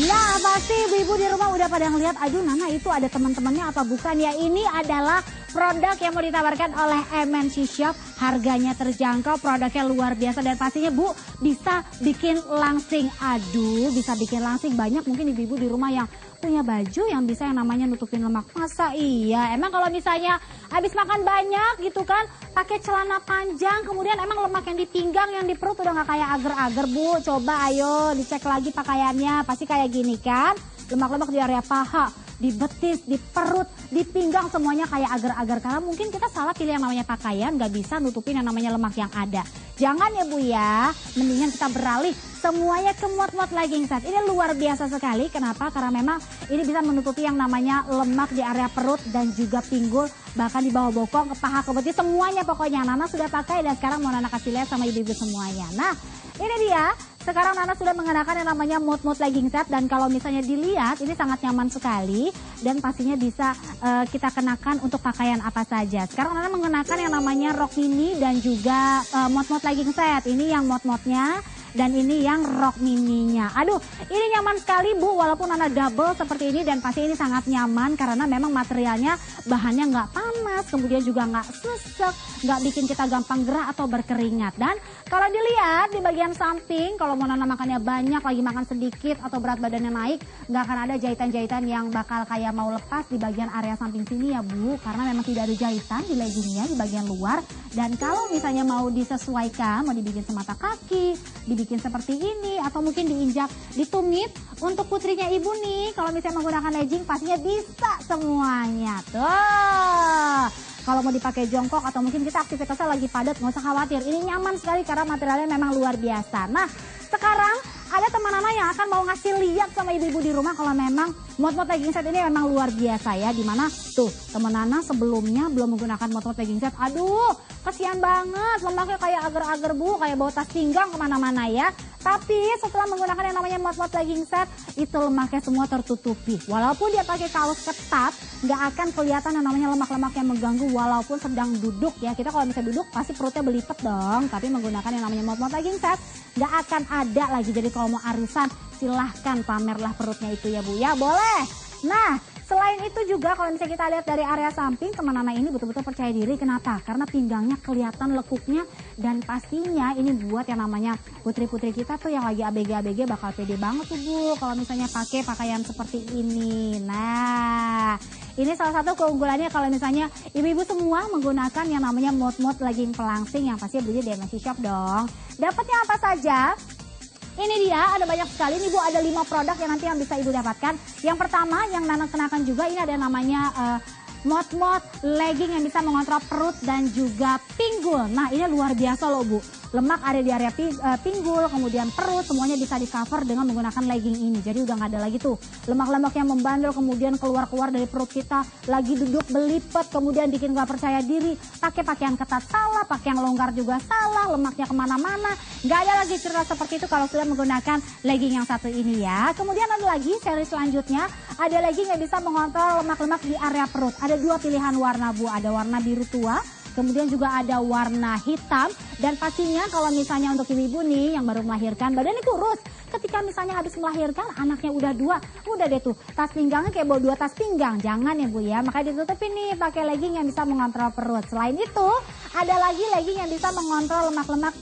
Nah, pasti ibu-ibu di rumah udah pada ngeliat, aduh Nana itu ada teman-temannya apa bukan ya? Ini adalah produk yang mau ditawarkan oleh MNC Shop. Harganya terjangkau, produknya luar biasa dan pastinya Bu bisa bikin langsing. Aduh, bisa bikin langsing. Banyak mungkin ibu-ibu di rumah yang punya baju yang bisa yang namanya nutupin lemak. Masa iya? Emang kalau misalnya habis makan banyak gitu kan, pakai celana panjang, kemudian emang lemak yang di pinggang, yang di perut udah nggak kayak agar-agar Bu. Coba ayo dicek lagi pakaiannya, pasti kayak gini kan. Lemak-lemak di area paha, di betis, di perut, di pinggang, semuanya kayak agar-agar. Karena mungkin kita salah pilih yang namanya pakaian, nggak bisa nutupin yang namanya lemak yang ada. Jangan ya Bu ya, mendingan kita beralih semuanya ke Mode Legging Set. Ini luar biasa sekali, kenapa? Karena memang ini bisa menutupi yang namanya lemak di area perut dan juga pinggul, bahkan di bawah bokong, ke paha, ke betis, semuanya pokoknya. Nana sudah pakai dan sekarang mau Nana kasih lihat sama ibu-ibu semuanya. Nah, ini dia. Sekarang Nana sudah mengenakan yang namanya Mode Legging Set dan kalau misalnya dilihat ini sangat nyaman sekali dan pastinya bisa kita kenakan untuk pakaian apa saja. Sekarang Nana mengenakan yang namanya rok mini dan juga Mode Legging Set. Ini yang mode-modenya dan ini yang rok mininya. Aduh, ini nyaman sekali Bu, walaupun Nana double seperti ini dan pasti ini sangat nyaman karena memang materialnya bahannya nggak panas, kemudian juga nggak sesek, nggak bikin kita gampang gerah atau berkeringat. Dan kalau dilihat di bagian samping, kalau mau Nana makannya banyak, lagi makan sedikit atau berat badannya naik, nggak akan ada jahitan-jahitan yang bakal kayak mau lepas di bagian area samping sini ya Bu, karena memang tidak ada jahitan di leggingnya di bagian luar. Dan kalau misalnya mau disesuaikan, mau dibikin semata kaki, dibikin seperti ini atau mungkin diinjak, ditumit untuk putrinya ibu nih, kalau misalnya menggunakan legging pastinya bisa semuanya tuh. Kalau mau dipakai jongkok atau mungkin kita aktivitasnya lagi padat, nggak usah khawatir, ini nyaman sekali karena materialnya memang luar biasa. Nah, sekarang ada teman Nana yang akan mau ngasih lihat sama ibu-ibu di rumah kalau memang mod-mod legging set ini memang luar biasa ya. Dimana tuh teman Nana sebelumnya belum menggunakan mod-mod legging set. Aduh, kasihan banget, lemaknya kayak agar-agar bu, kayak bawa tas pinggang kemana-mana ya. Tapi setelah menggunakan yang namanya mod-mod legging set, itu lemaknya semua tertutupi. Walaupun dia pakai kaos ketat, nggak akan kelihatan yang namanya lemak-lemak yang mengganggu walaupun sedang duduk ya. Kita kalau misalnya duduk pasti perutnya belipet dong. Tapi menggunakan yang namanya mod-mod legging set, nggak akan ada lagi. Jadi kalau mau arisan, silahkan pamerlah perutnya itu ya bu ya, boleh. Nah, selain itu juga kalau misalnya kita lihat dari area samping, teman Nana ini betul-betul percaya diri. Kenapa? Karena pinggangnya kelihatan lekuknya dan pastinya ini buat yang namanya putri-putri kita tuh yang lagi ABG-ABG bakal pede banget tuh bu kalau misalnya pakai pakaian seperti ini. Nah, ini salah satu keunggulannya kalau misalnya ibu-ibu semua menggunakan yang namanya mod-mod legging pelangsing yang pasti belinya di MNC Shop dong. Dapatnya apa saja? Ini dia, ada banyak sekali. Ini Bu, ada 5 produk yang nanti yang bisa Ibu dapatkan. Yang pertama, yang Nana kenakan juga, ini ada namanya mod-mod legging yang bisa mengontrol perut dan juga pinggul. Nah, ini luar biasa loh Bu. Lemak ada di area pinggul, kemudian perut, semuanya bisa di cover dengan menggunakan legging ini. Jadi udah nggak ada lagi tuh lemak-lemak yang membandel, kemudian keluar-keluar dari perut kita, lagi duduk belipet, kemudian bikin nggak percaya diri, pakai pakaian ketat salah, pakai yang longgar juga salah, lemaknya kemana-mana. Nggak ada lagi cerita seperti itu kalau sudah menggunakan legging yang satu ini ya. Kemudian ada lagi seri selanjutnya, ada legging yang bisa mengontrol lemak-lemak di area perut. Ada 2 pilihan warna Bu, ada warna biru tua, kemudian juga ada warna hitam. Dan pastinya kalau misalnya untuk ibu-ibu nih yang baru melahirkan, badannya kurus. Ketika misalnya habis melahirkan, anaknya udah 2, udah deh tuh tas pinggangnya kayak bawa 2 tas pinggang. Jangan ya Bu ya, makanya ditutupin nih pakai legging yang bisa mengontrol perut. Selain itu, ada lagi legging yang bisa mengontrol lemak-lemak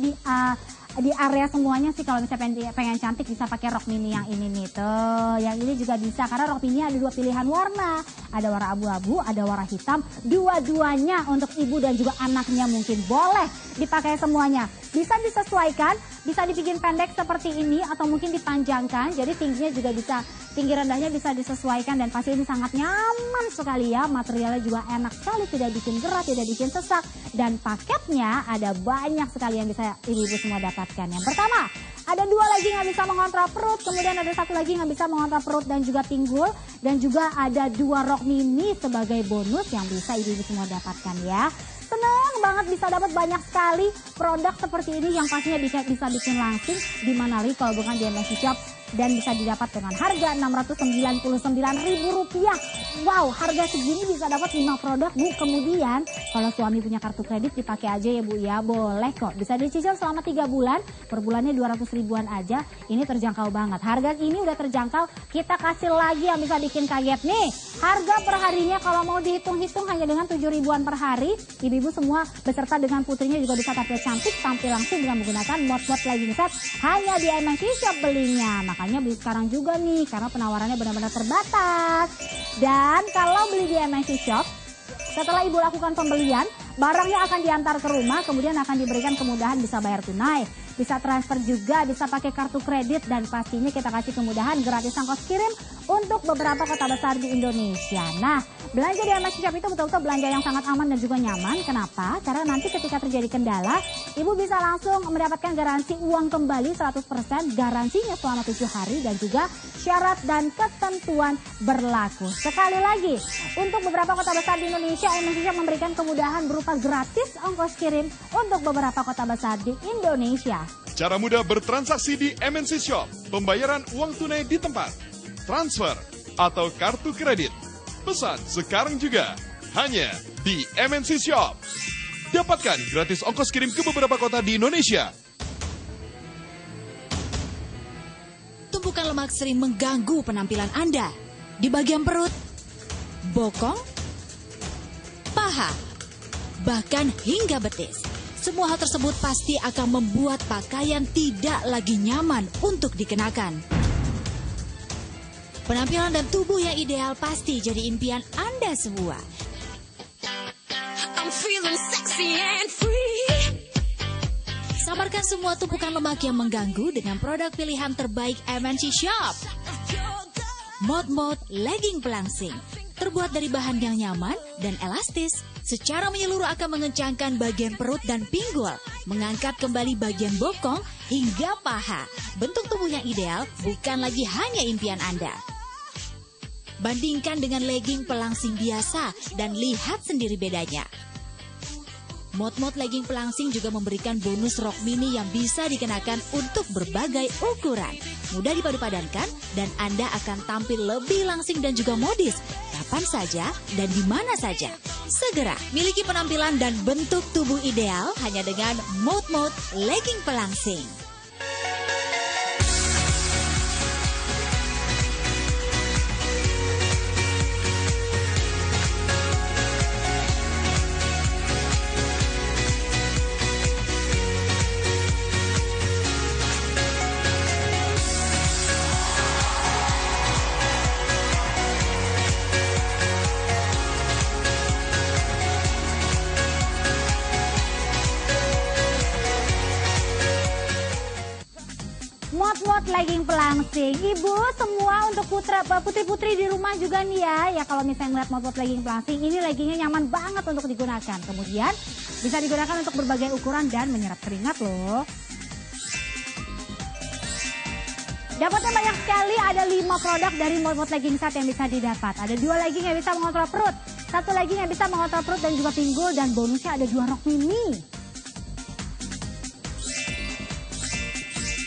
di area semuanya sih. Kalau misalnya pengen cantik bisa pakai rok mini yang ini nih tuh. Yang ini juga bisa karena rok mini ada 2 pilihan warna. Ada warna abu-abu, ada warna hitam. Dua-duanya untuk ibu dan juga anaknya mungkin boleh dipakai semuanya. Bisa disesuaikan, bisa dibikin pendek seperti ini atau mungkin dipanjangkan. Jadi tingginya juga bisa, tinggi rendahnya bisa disesuaikan dan pasti ini sangat nyaman sekali ya. Materialnya juga enak sekali, tidak bikin gerah, tidak bikin sesak. Dan paketnya ada banyak sekali yang bisa ibu-ibu semua dapatkan. Yang pertama, ada 2 legging yang bisa mengontrol perut, kemudian ada 1 legging yang bisa mengontrol perut dan juga pinggul. Dan juga ada 2 rok mini sebagai bonus yang bisa ibu-ibu semua dapatkan ya. Senang banget bisa dapat banyak sekali produk seperti ini yang pastinya bisa bikin langsing di mana lagi kalau bukan di MNC Shop. Dan bisa didapat dengan harga Rp699.000. Wow, harga segini bisa dapat 5 produk Bu. Kemudian kalau suami punya kartu kredit dipakai aja ya Bu ya. Boleh kok, bisa dicicil selama 3 bulan. Per bulannya 200 ribuan aja. Ini terjangkau banget. Harga ini udah terjangkau. Kita kasih lagi yang bisa bikin kaget nih. Harga perharinya kalau mau dihitung-hitung hanya dengan 7 ribuan per hari. Ibu-ibu semua beserta dengan putrinya juga bisa tampil cantik, tampil langsung dengan menggunakan mod-mod legging set hanya di MNC Shop belinya. Makanya beli sekarang juga nih karena penawarannya benar-benar terbatas. Dan kalau beli di MNC Shop, setelah ibu lakukan pembelian, barangnya akan diantar ke rumah, kemudian akan diberikan kemudahan bisa bayar tunai, bisa transfer juga, bisa pakai kartu kredit, dan pastinya kita kasih kemudahan gratis ongkos kirim untuk beberapa kota besar di Indonesia. Nah, belanja di MNC Shop itu betul-betul belanja yang sangat aman dan juga nyaman. Kenapa? Karena nanti ketika terjadi kendala, ibu bisa langsung mendapatkan garansi uang kembali 100%, garansinya selama 7 hari, dan juga syarat dan ketentuan berlaku. Sekali lagi, untuk beberapa kota besar di Indonesia, MNC Shop memberikan kemudahan berupa gratis ongkos kirim untuk beberapa kota besar di Indonesia. Cara mudah bertransaksi di MNC Shop, pembayaran uang tunai di tempat, transfer, atau kartu kredit. Pesan sekarang juga, hanya di MNC Shop. Dapatkan gratis ongkos kirim ke beberapa kota di Indonesia. Tumpukan lemak sering mengganggu penampilan Anda. Di bagian perut, bokong, paha, bahkan hingga betis. Semua hal tersebut pasti akan membuat pakaian tidak lagi nyaman untuk dikenakan. Penampilan dan tubuh yang ideal pasti jadi impian Anda semua. Samarkan semua tumpukan lemak yang mengganggu dengan produk pilihan terbaik MNC Shop. Mod-mod legging pelangsing. terbuat dari bahan yang nyaman dan elastis. Secara menyeluruh akan mengencangkan bagian perut dan pinggul, mengangkat kembali bagian bokong hingga paha. Bentuk tubuh yang ideal bukan lagi hanya impian Anda. Bandingkan dengan legging pelangsing biasa dan lihat sendiri bedanya. Mod-mod legging pelangsing juga memberikan bonus rok mini yang bisa dikenakan untuk berbagai ukuran. Mudah dipadu-padankan dan Anda akan tampil lebih langsing dan juga modis kapan saja dan di mana saja. Segera miliki penampilan dan bentuk tubuh ideal hanya dengan mod-mod legging pelangsing. Mod-mod legging pelangsing. Ibu, semua untuk putri-putri di rumah juga nih ya. Ya kalau misalnya ngeliat mod-mod legging pelangsing, ini leggingnya nyaman banget untuk digunakan. Kemudian bisa digunakan untuk berbagai ukuran dan menyerap keringat loh. Dapatnya banyak sekali, ada 5 produk dari mod-mod legging set yang bisa didapat. Ada 2 legging yang bisa mengontrol perut, 1 legging yang bisa mengontrol perut dan juga pinggul, dan bonusnya ada 2 rok mini.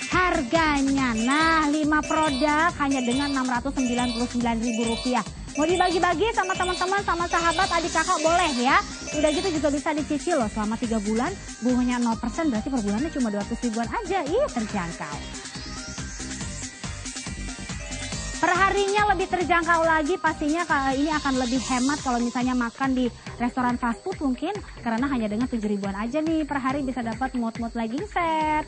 Harganya, nah 5 produk hanya dengan Rp699.000. Mau dibagi-bagi sama teman-teman, sama sahabat, adik kakak boleh ya. Udah gitu juga bisa dicicil loh selama 3 bulan. Bunganya 0%, berarti per bulannya cuma 200 ribuan aja. Ih, terjangkau. Perharinya lebih terjangkau lagi, pastinya ini akan lebih hemat kalau misalnya makan di restoran fast food mungkin. Karena hanya dengan 7 ribuan aja nih per hari bisa dapat mod-mod legging set.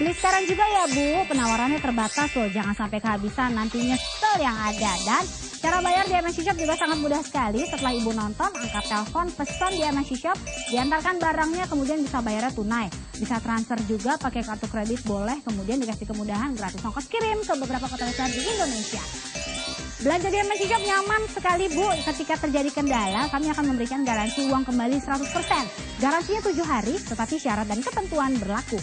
Beli sekarang juga ya Bu, penawarannya terbatas loh, jangan sampai kehabisan, nanti nyesel yang ada. Dan cara bayar di MNC Shop juga sangat mudah sekali. Setelah Ibu nonton, angkat telepon, pesan di MNC Shop, diantarkan barangnya, kemudian bisa bayarnya tunai. Bisa transfer juga pakai kartu kredit boleh, kemudian dikasih kemudahan gratis ongkos kirim ke beberapa kota besar di Indonesia. Belanja di MNC Shop nyaman sekali Bu, ketika terjadi kendala kami akan memberikan garansi uang kembali 100%. Garansinya 7 hari, tetapi syarat dan ketentuan berlaku.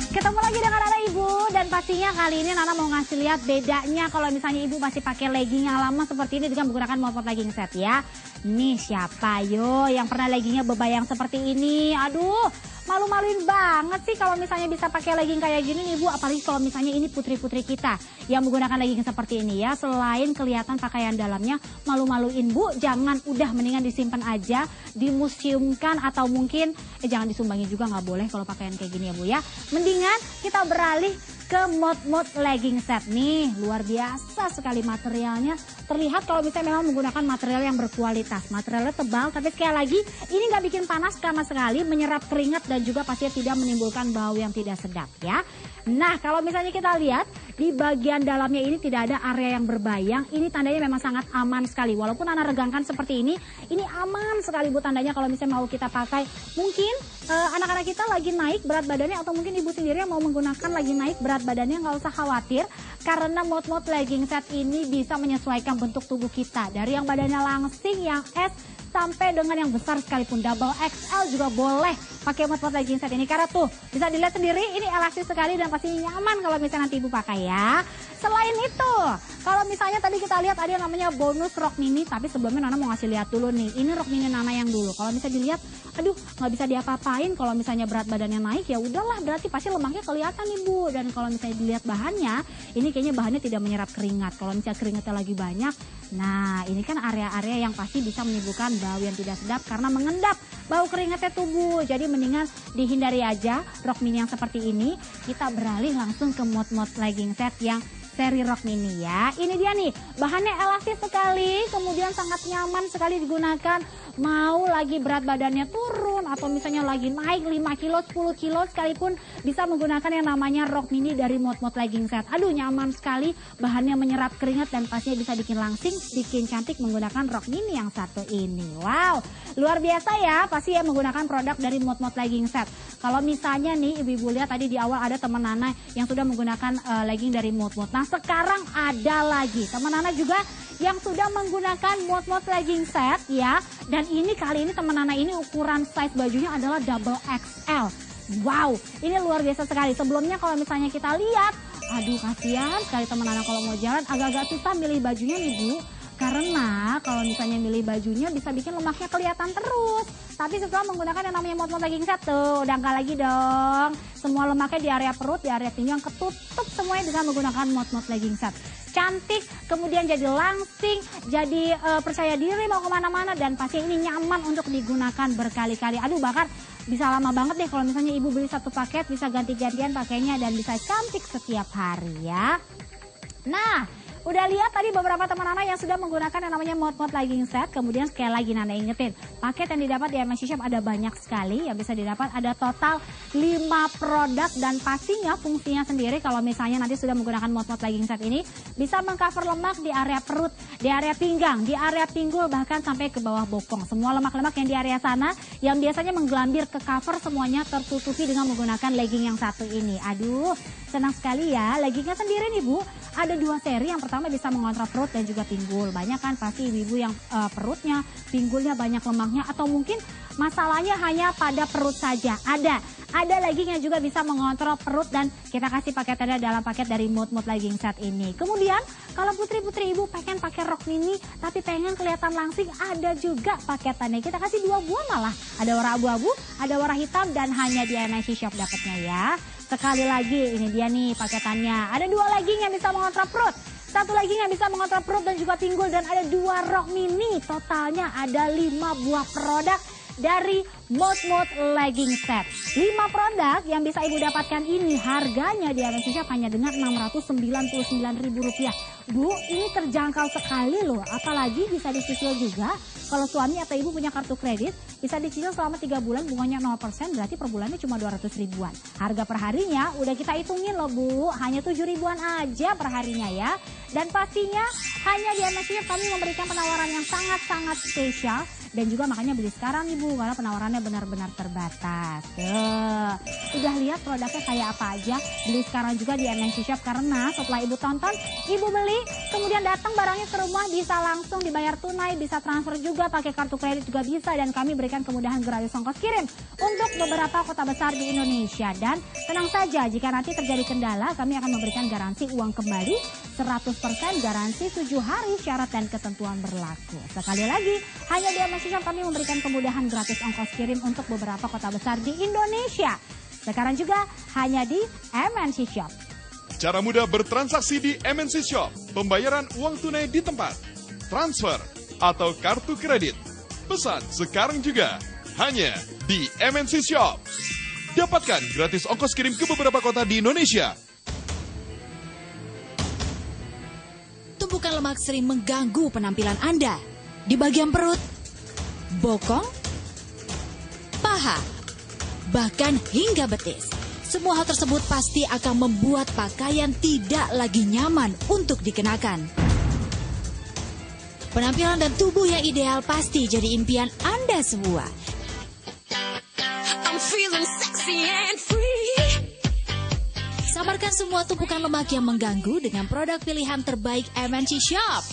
Ketemu lagi dengan Nana Ibu, dan pastinya kali ini Nana mau ngasih lihat bedanya kalau misalnya Ibu masih pakai legging yang lama seperti ini dengan menggunakan mod-mod legging set ya. Nih siapa yo yang pernah leggingnya bebayang seperti ini? Aduh, malu-maluin banget sih kalau misalnya bisa pakai legging kayak gini nih Bu, apalagi kalau misalnya ini putri-putri kita yang menggunakan legging seperti ini ya. Selain kelihatan pakaian dalamnya malu-maluin Bu, jangan, udah mendingan disimpan aja, dimuseumkan, atau mungkin jangan disumbangin juga, nggak boleh kalau pakaian kayak gini ya Bu ya. Mendingan kita beralih ke mod-mod legging set nih. Luar biasa sekali materialnya. Terlihat kalau misalnya memang menggunakan material yang berkualitas. Materialnya tebal, tapi sekali lagi ini nggak bikin panas sama sekali, menyerap keringat dan juga pastinya tidak menimbulkan bau yang tidak sedap ya. Nah kalau misalnya kita lihat di bagian dalamnya ini tidak ada area yang berbayang. Ini tandanya memang sangat aman sekali. Walaupun Nana regangkan seperti ini aman sekali Bu tandanya kalau misalnya mau kita pakai. Mungkin anak-anak kita lagi naik berat badannya, atau mungkin Ibu sendiri yang mau menggunakan lagi naik berat badannya, nggak usah khawatir. Karena mod-mod legging set ini bisa menyesuaikan bentuk tubuh kita. Dari yang badannya langsing, yang S, sampai dengan yang besar sekalipun, double XL juga boleh pakai mod-mod legging set ini. Karena tuh bisa dilihat sendiri ini elastis sekali dan pasti nyaman kalau misalnya nanti Ibu pakai ya. Selain itu, kalau misalnya tadi kita lihat ada yang namanya bonus rok mini, tapi sebelumnya Nana mau ngasih lihat dulu nih. Ini rok mini Nana yang dulu. Kalau misalnya dilihat, aduh nggak bisa diapa-apain. Kalau misalnya berat badannya naik ya udahlah, berarti pasti lemaknya kelihatan nih Bu. Dan kalau misalnya dilihat bahannya, ini kayaknya bahannya tidak menyerap keringat. Kalau misalnya keringatnya lagi banyak, nah ini kan area-area yang pasti bisa menimbulkan bau yang tidak sedap karena mengendap bau keringatnya tubuh. Jadi mendingan dihindari aja rok mini yang seperti ini. Kita beralih langsung ke mod-mod legging set yang seri rok mini ya. Ini dia nih, bahannya elastis sekali, kemudian sangat nyaman sekali digunakan. Mau lagi berat badannya turun atau misalnya lagi naik 5 kilo, 10 kilo sekalipun bisa menggunakan yang namanya rok mini dari mod-mod legging set. Aduh nyaman sekali, bahannya menyerap keringat dan pastinya bisa bikin langsing, bikin cantik menggunakan rok mini yang satu ini. Wow, luar biasa ya, pasti ya menggunakan produk dari mod-mod legging set. Kalau misalnya nih ibu-ibu lihat tadi di awal ada teman Nana yang sudah menggunakan legging dari mod-mod. Nah sekarang ada lagi. Teman Nana juga yang sudah menggunakan mod legging set ya. Dan ini kali ini teman Nana ini ukuran size bajunya adalah double XL. Wow, ini luar biasa sekali. Sebelumnya kalau misalnya kita lihat, aduh kasihan sekali teman Nana kalau mau jalan agak-agak susah milih bajunya nih Bu. Karena kalau misalnya milih bajunya bisa bikin lemaknya kelihatan terus. Tapi setelah menggunakan yang namanya mod legging set tuh, udah nggak lagi dong. Semua lemaknya di area perut, di area pinggang ketutup semuanya dengan menggunakan mod legging set. Cantik, kemudian jadi langsing, jadi percaya diri mau kemana-mana. Dan pasti ini nyaman untuk digunakan berkali-kali. Aduh bahkan bisa lama banget deh kalau misalnya ibu beli satu paket, bisa ganti-gantian pakainya dan bisa cantik setiap hari ya. Nah, udah lihat tadi beberapa teman Nana yang sudah menggunakan yang namanya mod legging set. Kemudian sekali lagi Nana ingetin, paket yang didapat di MNC Shop ada banyak sekali. Yang bisa didapat ada total 5 produk. Dan pastinya fungsinya sendiri kalau misalnya nanti sudah menggunakan mod legging set ini, bisa mengcover lemak di area perut, di area pinggang, di area pinggul, bahkan sampai ke bawah bokong. Semua lemak-lemak yang di area sana yang biasanya menggelambir ke cover semuanya tertutupi dengan menggunakan legging yang satu ini. Aduh, senang sekali ya. Leggingnya sendiri nih Bu, ada 2 seri. Yang pertama bisa mengontrol perut dan juga pinggul. Banyak kan pasti ibu-ibu yang perutnya, pinggulnya banyak lemaknya, atau mungkin masalahnya hanya pada perut saja. Ada legging yang juga bisa mengontrol perut dan kita kasih paketannya dalam paket dari mod legging set ini. Kemudian kalau putri-putri ibu pengen pakai rok mini tapi pengen kelihatan langsing, ada juga paketannya. Kita kasih 2 buah malah. Ada warna abu-abu, ada warna hitam, dan hanya di MNC Shop dapatnya ya. Sekali lagi ini dia nih paketannya. Ada 2 legging yang bisa mengontrol perut, 1 legging yang bisa mengontrol perut dan juga pinggul, dan ada 2 rok mini. Totalnya ada 5 buah produk dari mod legging set. 5 produk yang bisa ibu dapatkan ini harganya di MNC Shop hanya dengan Rp699.000. Bu, ini terjangkau sekali loh. Apalagi bisa dicicil juga. Kalau suami atau ibu punya kartu kredit, bisa dicicil selama 3 bulan, bunganya 0%, berarti per bulannya cuma 200 ribuan. Harga perharinya udah kita hitungin loh Bu, hanya 7 ribuan aja perharinya ya. Dan pastinya hanya di MNC Shop kami memberikan penawaran yang sangat-sangat spesial. Dan juga makanya beli sekarang nih Bu, karena penawarannya benar-benar terbatas. Udah lihat produknya kayak apa aja? Beli sekarang juga di MNC Shop, karena setelah ibu tonton, ibu beli, kemudian datang barangnya ke rumah, bisa langsung dibayar tunai, bisa transfer juga, pakai kartu kredit juga bisa. Dan kami berikan kemudahan gratis ongkos kirim untuk beberapa kota besar di Indonesia. Dan tenang saja, jika nanti terjadi kendala, kami akan memberikan garansi uang kembali 100%, garansi 7 hari, syarat dan ketentuan berlaku. Sekali lagi, hanya di MNC Shop kami memberikan kemudahan gratis ongkos kirim untuk beberapa kota besar di Indonesia. Sekarang juga hanya di MNC Shop. Cara mudah bertransaksi di MNC Shop, pembayaran uang tunai di tempat, transfer, atau kartu kredit. Pesan sekarang juga, hanya di MNC Shop. Dapatkan gratis ongkos kirim ke beberapa kota di Indonesia. Tumpukan lemak sering mengganggu penampilan Anda. Di bagian perut, bokong, paha, bahkan hingga betis. Semua hal tersebut pasti akan membuat pakaian tidak lagi nyaman untuk dikenakan. Penampilan dan tubuh yang ideal pasti jadi impian Anda semua. Samarkan semua tumpukan lemak yang mengganggu dengan produk pilihan terbaik MNC Shop.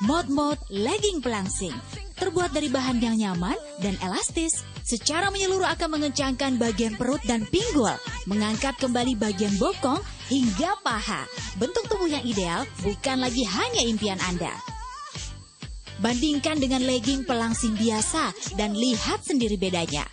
Mod legging pelangsing. Terbuat dari bahan yang nyaman dan elastis, secara menyeluruh akan mengencangkan bagian perut dan pinggul, mengangkat kembali bagian bokong hingga paha. Bentuk tubuh yang ideal bukan lagi hanya impian Anda. Bandingkan dengan legging pelangsing biasa dan lihat sendiri bedanya.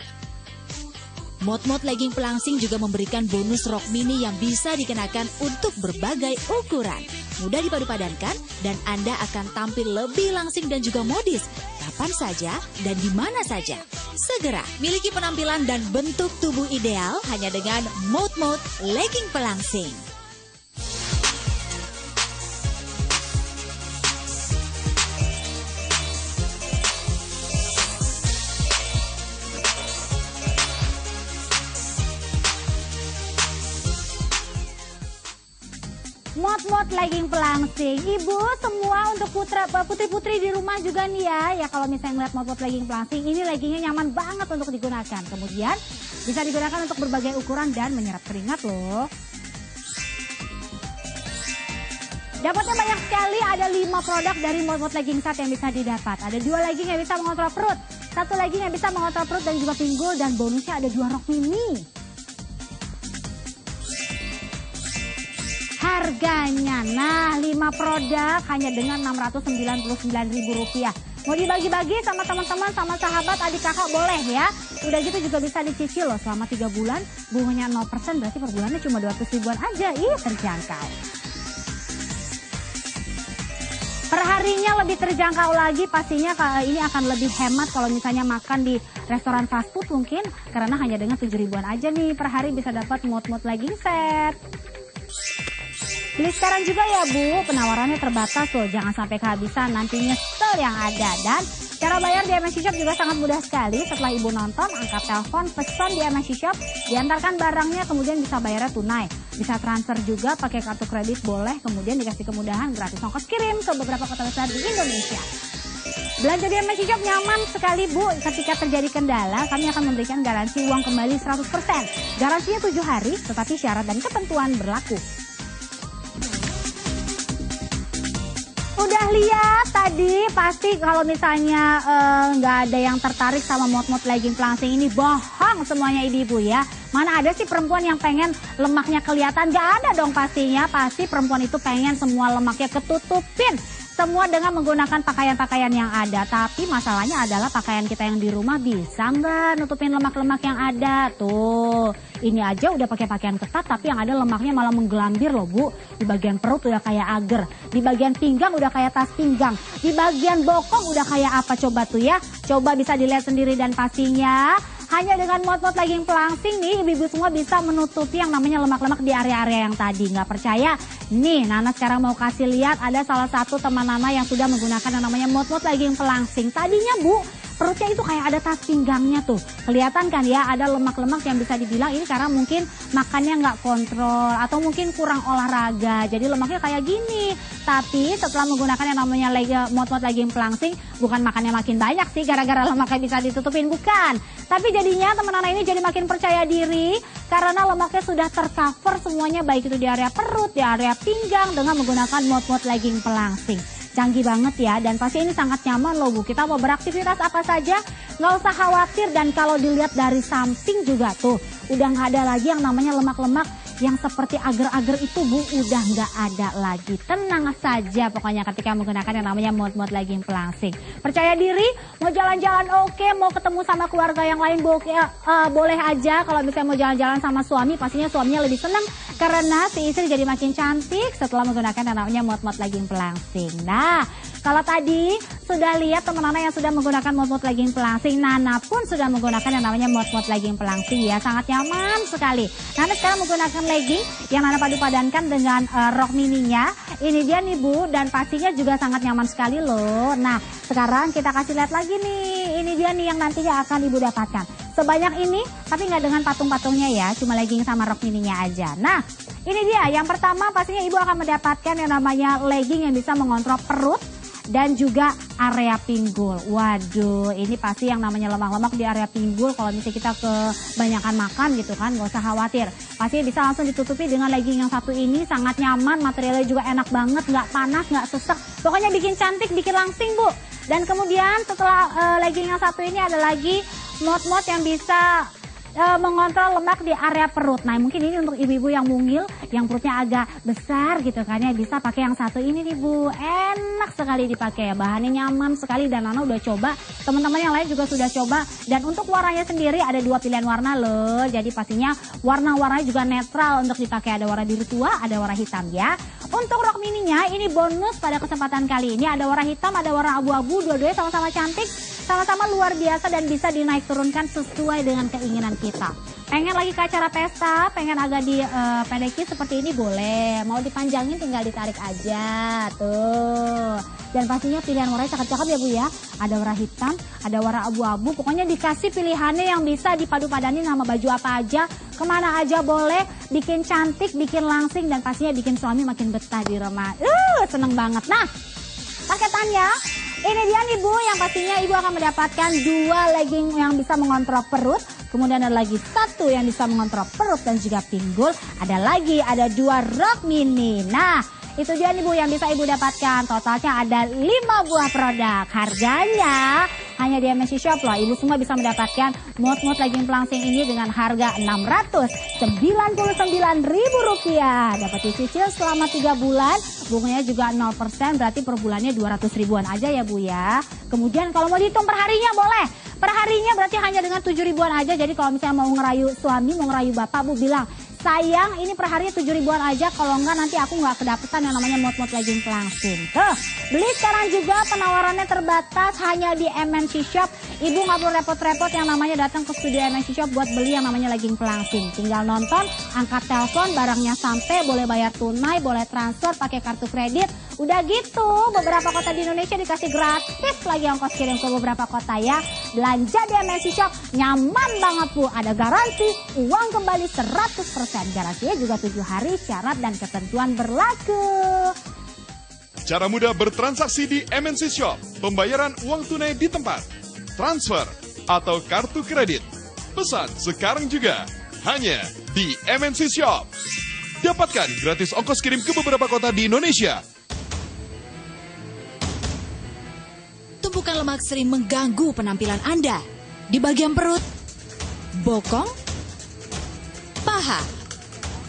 Mod legging pelangsing juga memberikan bonus rok mini yang bisa dikenakan untuk berbagai ukuran. Mudah dipadu-padankan dan Anda akan tampil lebih langsing dan juga modis kapan saja dan di mana saja. Segera miliki penampilan dan bentuk tubuh ideal hanya dengan mod legging pelangsing. Mod legging pelangsing. Ibu semua untuk putri-putri di rumah juga nih ya. Ya kalau misalnya ngeliat mod legging pelangsing, ini leggingnya nyaman banget untuk digunakan. Kemudian bisa digunakan untuk berbagai ukuran dan menyerap keringat loh. Dapatnya banyak sekali, ada 5 produk dari Mod Legging Set yang bisa didapat. Ada 2 legging yang bisa mengontrol perut, 1 legging yang bisa mengontrol perut dan juga pinggul, dan bonusnya ada 2 rok mini. Harganya, nah 5 produk hanya dengan Rp699.000. Mau dibagi-bagi sama teman-teman, sama sahabat, adik kakak boleh ya. Udah gitu juga bisa dicicil loh selama 3 bulan. Bunganya 0%, berarti per bulannya cuma 200 ribuan aja. Ih, terjangkau. Perharinya lebih terjangkau lagi, pastinya ini akan lebih hemat kalau misalnya makan di restoran fast food mungkin. Karena hanya dengan 7 ribuan aja nih per hari bisa dapat Mod Legging Set. Beli sekarang juga ya Bu, penawarannya terbatas loh, jangan sampai kehabisan, nanti nyesel yang ada. Dan cara bayar di MNC Shop juga sangat mudah sekali. Setelah Ibu nonton, angkat telepon, pesan di MNC Shop, diantarkan barangnya, kemudian bisa bayarnya tunai. Bisa transfer juga pakai kartu kredit boleh, kemudian dikasih kemudahan gratis ongkos kirim ke beberapa kota besar di Indonesia. Belanja di MNC Shop nyaman sekali Bu, ketika terjadi kendala kami akan memberikan garansi uang kembali 100%. Garansinya 7 hari, tetapi syarat dan ketentuan berlaku. Udah lihat tadi, pasti kalau misalnya nggak ada yang tertarik sama Mod Legging pelangsing ini, bohong semuanya ibu-ibu ya. Mana ada sih perempuan yang pengen lemaknya kelihatan? Gak ada dong pastinya. Pasti perempuan itu pengen semua lemaknya ketutupin. Semua dengan menggunakan pakaian-pakaian yang ada. Tapi masalahnya adalah pakaian kita yang di rumah bisa nggak nutupin lemak-lemak yang ada? Tuh, ini aja udah pakai pakaian ketat tapi yang ada lemaknya malah menggelambir loh Bu. Di bagian perut udah kayak agar. Di bagian pinggang udah kayak tas pinggang. Di bagian bokong udah kayak apa coba tuh ya? Coba bisa dilihat sendiri dan pastinya hanya dengan Mod Legging pelangsing nih ibu-ibu semua bisa menutupi yang namanya lemak-lemak di area-area yang tadi. Nggak percaya? Nih Nana sekarang mau kasih lihat ada salah satu teman Nana yang sudah menggunakan yang namanya Mod Legging pelangsing. Tadinya Bu, perutnya itu kayak ada tas pinggangnya tuh. Kelihatan kan ya ada lemak-lemak yang bisa dibilang ini karena mungkin makannya nggak kontrol atau mungkin kurang olahraga. Jadi lemaknya kayak gini. Tapi setelah menggunakan yang namanya Mod Legging pelangsing, bukan makannya makin banyak sih gara-gara lemaknya bisa ditutupin, bukan. Tapi jadinya teman Nana ini jadi makin percaya diri karena lemaknya sudah tercover semuanya baik itu di area perut, di area pinggang dengan menggunakan Mod Legging pelangsing. Canggih banget ya, dan pasti ini sangat nyaman loh Bu. Kita mau beraktivitas apa saja nggak usah khawatir, dan kalau dilihat dari samping juga tuh udah nggak ada lagi yang namanya lemak-lemak yang seperti agar-agar itu Bu, udah nggak ada lagi. Tenang saja pokoknya ketika menggunakan yang namanya Mod Legging pelangsing. Percaya diri, mau jalan-jalan oke, mau ketemu sama keluarga yang lain boleh aja. Kalau misalnya mau jalan-jalan sama suami, pastinya suaminya lebih senang karena si istri jadi makin cantik setelah menggunakan yang namanya Mod Legging pelangsing. Nah, kalau tadi sudah lihat teman Nana yang sudah menggunakan Mod Legging pelangsing, Nana pun sudah menggunakan yang namanya Mod Legging pelangsing ya, sangat nyaman sekali. Nana sekarang menggunakan legging yang Nana padu-padankan dengan rok mininya. Ini dia nih Bu, dan pastinya juga sangat nyaman sekali loh. Nah, sekarang kita kasih lihat lagi nih. Ini dia nih yang nantinya akan Ibu dapatkan. Sebanyak ini, tapi nggak dengan patung-patungnya ya, cuma legging sama rok mininya aja. Nah, ini dia. Yang pertama pastinya Ibu akan mendapatkan yang namanya legging yang bisa mengontrol perut dan juga area pinggul. Waduh, ini pasti yang namanya lemak-lemak di area pinggul. Kalau misalnya kita kebanyakan makan gitu kan, nggak usah khawatir. Pasti bisa langsung ditutupi dengan legging yang satu ini. Sangat nyaman, materialnya juga enak banget, nggak panas, nggak sesek. Pokoknya bikin cantik, bikin langsing Bu. Dan kemudian setelah legging yang satu ini ada lagi Mod yang bisa mengontrol lemak di area perut. Nah, mungkin ini untuk ibu-ibu yang mungil, yang perutnya agak besar gitu kan ya, bisa pakai yang satu ini nih Bu. Enak sekali dipakai ya, bahannya nyaman sekali dan Nana udah coba, teman-teman yang lain juga sudah coba. Dan untuk warnanya sendiri ada 2 pilihan warna loh. Jadi pastinya warna-warnanya juga netral untuk dipakai, ada warna biru tua, ada warna hitam ya. Untuk rok mininya ini bonus pada kesempatan kali ini, ada warna hitam, ada warna abu-abu, dua-duanya sama-sama cantik, sama-sama luar biasa dan bisa dinaik turunkan sesuai dengan keinginan kita. Pengen lagi ke acara pesta, pengen agak dipendekin seperti ini boleh. Mau dipanjangin tinggal ditarik aja tuh. Dan pastinya pilihan warnanya cakep-cakep ya Bu ya. Ada warna hitam, ada warna abu-abu. Pokoknya dikasih pilihannya yang bisa dipadu-padanin sama baju apa aja. Kemana aja boleh, bikin cantik, bikin langsing, dan pastinya bikin suami makin betah di rumah. Seneng banget. Nah, paketannya ini dia nih Bu, yang pastinya Ibu akan mendapatkan 2 legging yang bisa mengontrol perut. Kemudian ada lagi 1 yang bisa mengontrol perut dan juga pinggul. Ada 2 rok mini. Nah, Itu dia nih Bu yang bisa Ibu dapatkan. Totalnya ada 5 buah produk. Harganya hanya di MNC Shop loh. Ibu semua bisa mendapatkan mod-mod legging pelangsing ini dengan harga Rp699.000. Dapat dicicil selama 3 bulan. Bunganya juga 0%, berarti per bulannya 200 ribuan aja ya Bu ya. Kemudian kalau mau dihitung perharinya boleh. Perharinya berarti hanya dengan 7 ribuan aja. Jadi kalau misalnya mau ngerayu suami, mau ngerayu bapak, Bu bilang, sayang ini perharinya 7 ribuan aja. Kalau enggak nanti aku nggak kedapetan yang namanya mod-mod legging pelangsing. Tuh, beli sekarang juga, penawarannya terbatas hanya di MNC Shop. Ibu nggak perlu repot-repot yang namanya datang ke studio MNC Shop buat beli yang namanya legging pelangsing. Tinggal nonton, angkat telepon, barangnya sampai, boleh bayar tunai, boleh transfer pakai kartu kredit. Udah gitu, beberapa kota di Indonesia dikasih gratis lagi ongkos kirim ke beberapa kota ya. Belanja di MNC Shop nyaman banget Bu. Ada garansi, uang kembali 100%. Garansinya juga 7 hari, syarat dan ketentuan berlaku. Cara mudah bertransaksi di MNC Shop. Pembayaran uang tunai di tempat, transfer, atau kartu kredit. Pesan sekarang juga. Hanya di MNC Shop. Dapatkan gratis ongkos kirim ke beberapa kota di Indonesia. Tumpukan lemak sering mengganggu penampilan Anda. Di bagian perut, bokong, paha,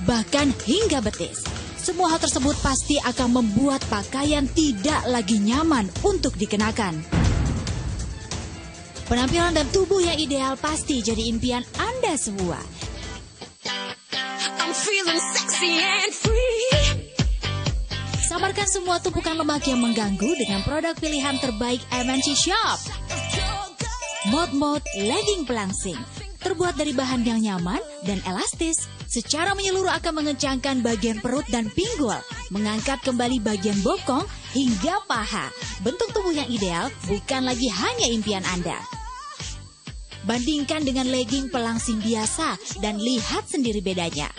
bahkan hingga betis. Semua hal tersebut pasti akan membuat pakaian tidak lagi nyaman untuk dikenakan. Penampilan dan tubuh yang ideal pasti jadi impian Anda semua. I'm feeling sexy and free. Samarkan semua tumpukan lemak yang mengganggu dengan produk pilihan terbaik MNC Shop. Mod-mod legging pelangsing. Terbuat dari bahan yang nyaman dan elastis. Secara menyeluruh akan mengencangkan bagian perut dan pinggul. Mengangkat kembali bagian bokong hingga paha. Bentuk tubuh yang ideal bukan lagi hanya impian Anda. Bandingkan dengan legging pelangsing biasa dan lihat sendiri bedanya.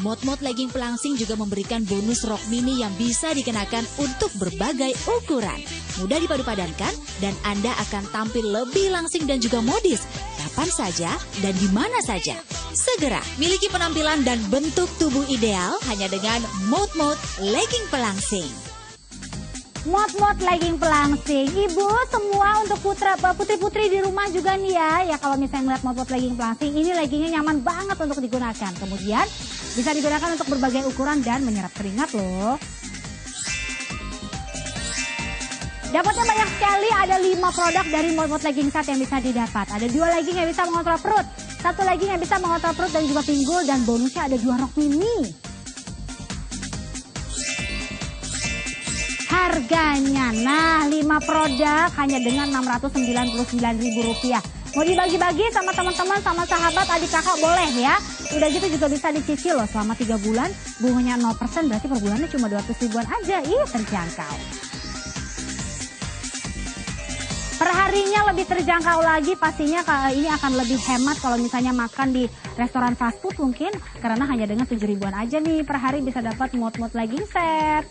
Mod-mod legging pelangsing juga memberikan bonus rok mini yang bisa dikenakan untuk berbagai ukuran. Mudah dipadu-padankan dan Anda akan tampil lebih langsing dan juga modis. Kapan saja dan di mana saja. Segera miliki penampilan dan bentuk tubuh ideal hanya dengan mod-mod legging pelangsing. Mod-mod legging pelangsing. Ibu semua untuk putri-putri di rumah juga nih ya. Ya kalau misalnya melihat mod-mod legging pelangsing, ini leggingnya nyaman banget untuk digunakan. Kemudian bisa digunakan untuk berbagai ukuran dan menyerap keringat loh. Dapatnya banyak sekali, ada 5 produk dari mod-mod legging set yang bisa didapat. Ada 2 legging yang bisa mengontrol perut, 1 legging yang bisa mengontrol perut dan juga pinggul, dan bonusnya ada 2 rok mini. Harganya, nah 5 produk hanya dengan Rp699.000. Mau dibagi-bagi sama teman-teman, sama sahabat, adik kakak boleh ya. Udah gitu juga bisa dicicil loh selama 3 bulan. Bunganya 0%, berarti per bulannya cuma 200 ribuan aja. Ih, terjangkau. Perharinya lebih terjangkau lagi, pastinya ini akan lebih hemat kalau misalnya makan di restoran fast food mungkin. Karena hanya dengan 7 ribuan aja nih per hari bisa dapat mod-mod legging set.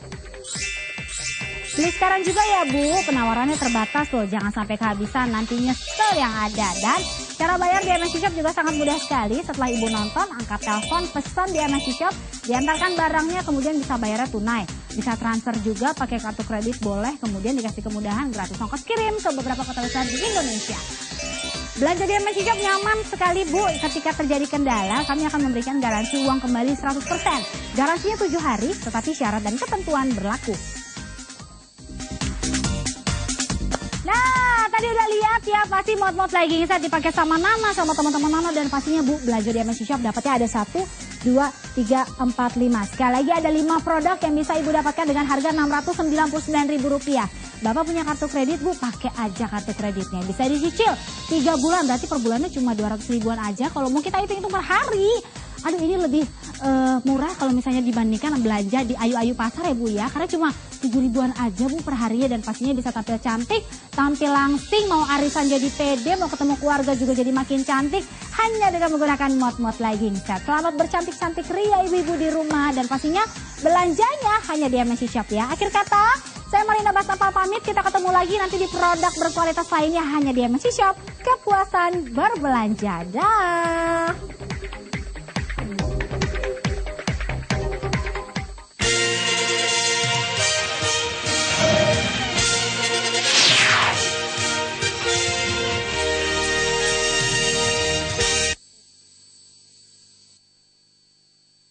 Beli sekarang juga ya Bu, penawarannya terbatas loh, jangan sampai kehabisan, nanti nyesel yang ada. Dan cara bayar di MNC Shop juga sangat mudah sekali. Setelah Ibu nonton, angkat telepon, pesan di MNC Shop, diantarkan barangnya, kemudian bisa bayarnya tunai. Bisa transfer juga pakai kartu kredit boleh, kemudian dikasih kemudahan gratis ongkos kirim ke beberapa kota besar di Indonesia. Belanja di MNC Shop nyaman sekali Bu, ketika terjadi kendala kami akan memberikan garansi uang kembali 100%. Garansinya 7 hari, tetapi syarat dan ketentuan berlaku. Nah, tadi udah lihat ya, pasti mod-mod legging set dipakai sama Nana, sama teman-teman Nana, dan pastinya Bu, belanja di MNC Shop dapatnya ada 1, 2, 3, 4, 5. Sekali lagi ada 5 produk yang bisa Ibu dapatkan dengan harga Rp699.000. Bapak punya kartu kredit Bu, pakai aja kartu kreditnya. Bisa dicicil 3 bulan, berarti per bulannya cuma 200 ribuan aja. Kalau mau kita hitung-hitung per hari, aduh ini lebih murah kalau misalnya dibandingkan belanja di Ayu-Ayu Pasar ya Bu ya. Karena cuma 7 ribuan aja Bu per harinya, dan pastinya bisa tampil cantik, tampil langsing, mau arisan jadi pede, mau ketemu keluarga juga jadi makin cantik. Hanya dengan menggunakan mod-mod legging set. Selamat bercantik-cantik ria ibu-ibu di rumah, dan pastinya belanjanya hanya di MNC Shop ya. Akhir kata, saya Marina Bastapal pamit, kita ketemu lagi nanti di produk berkualitas lainnya hanya di MNC Shop. Kepuasan berbelanja, dah.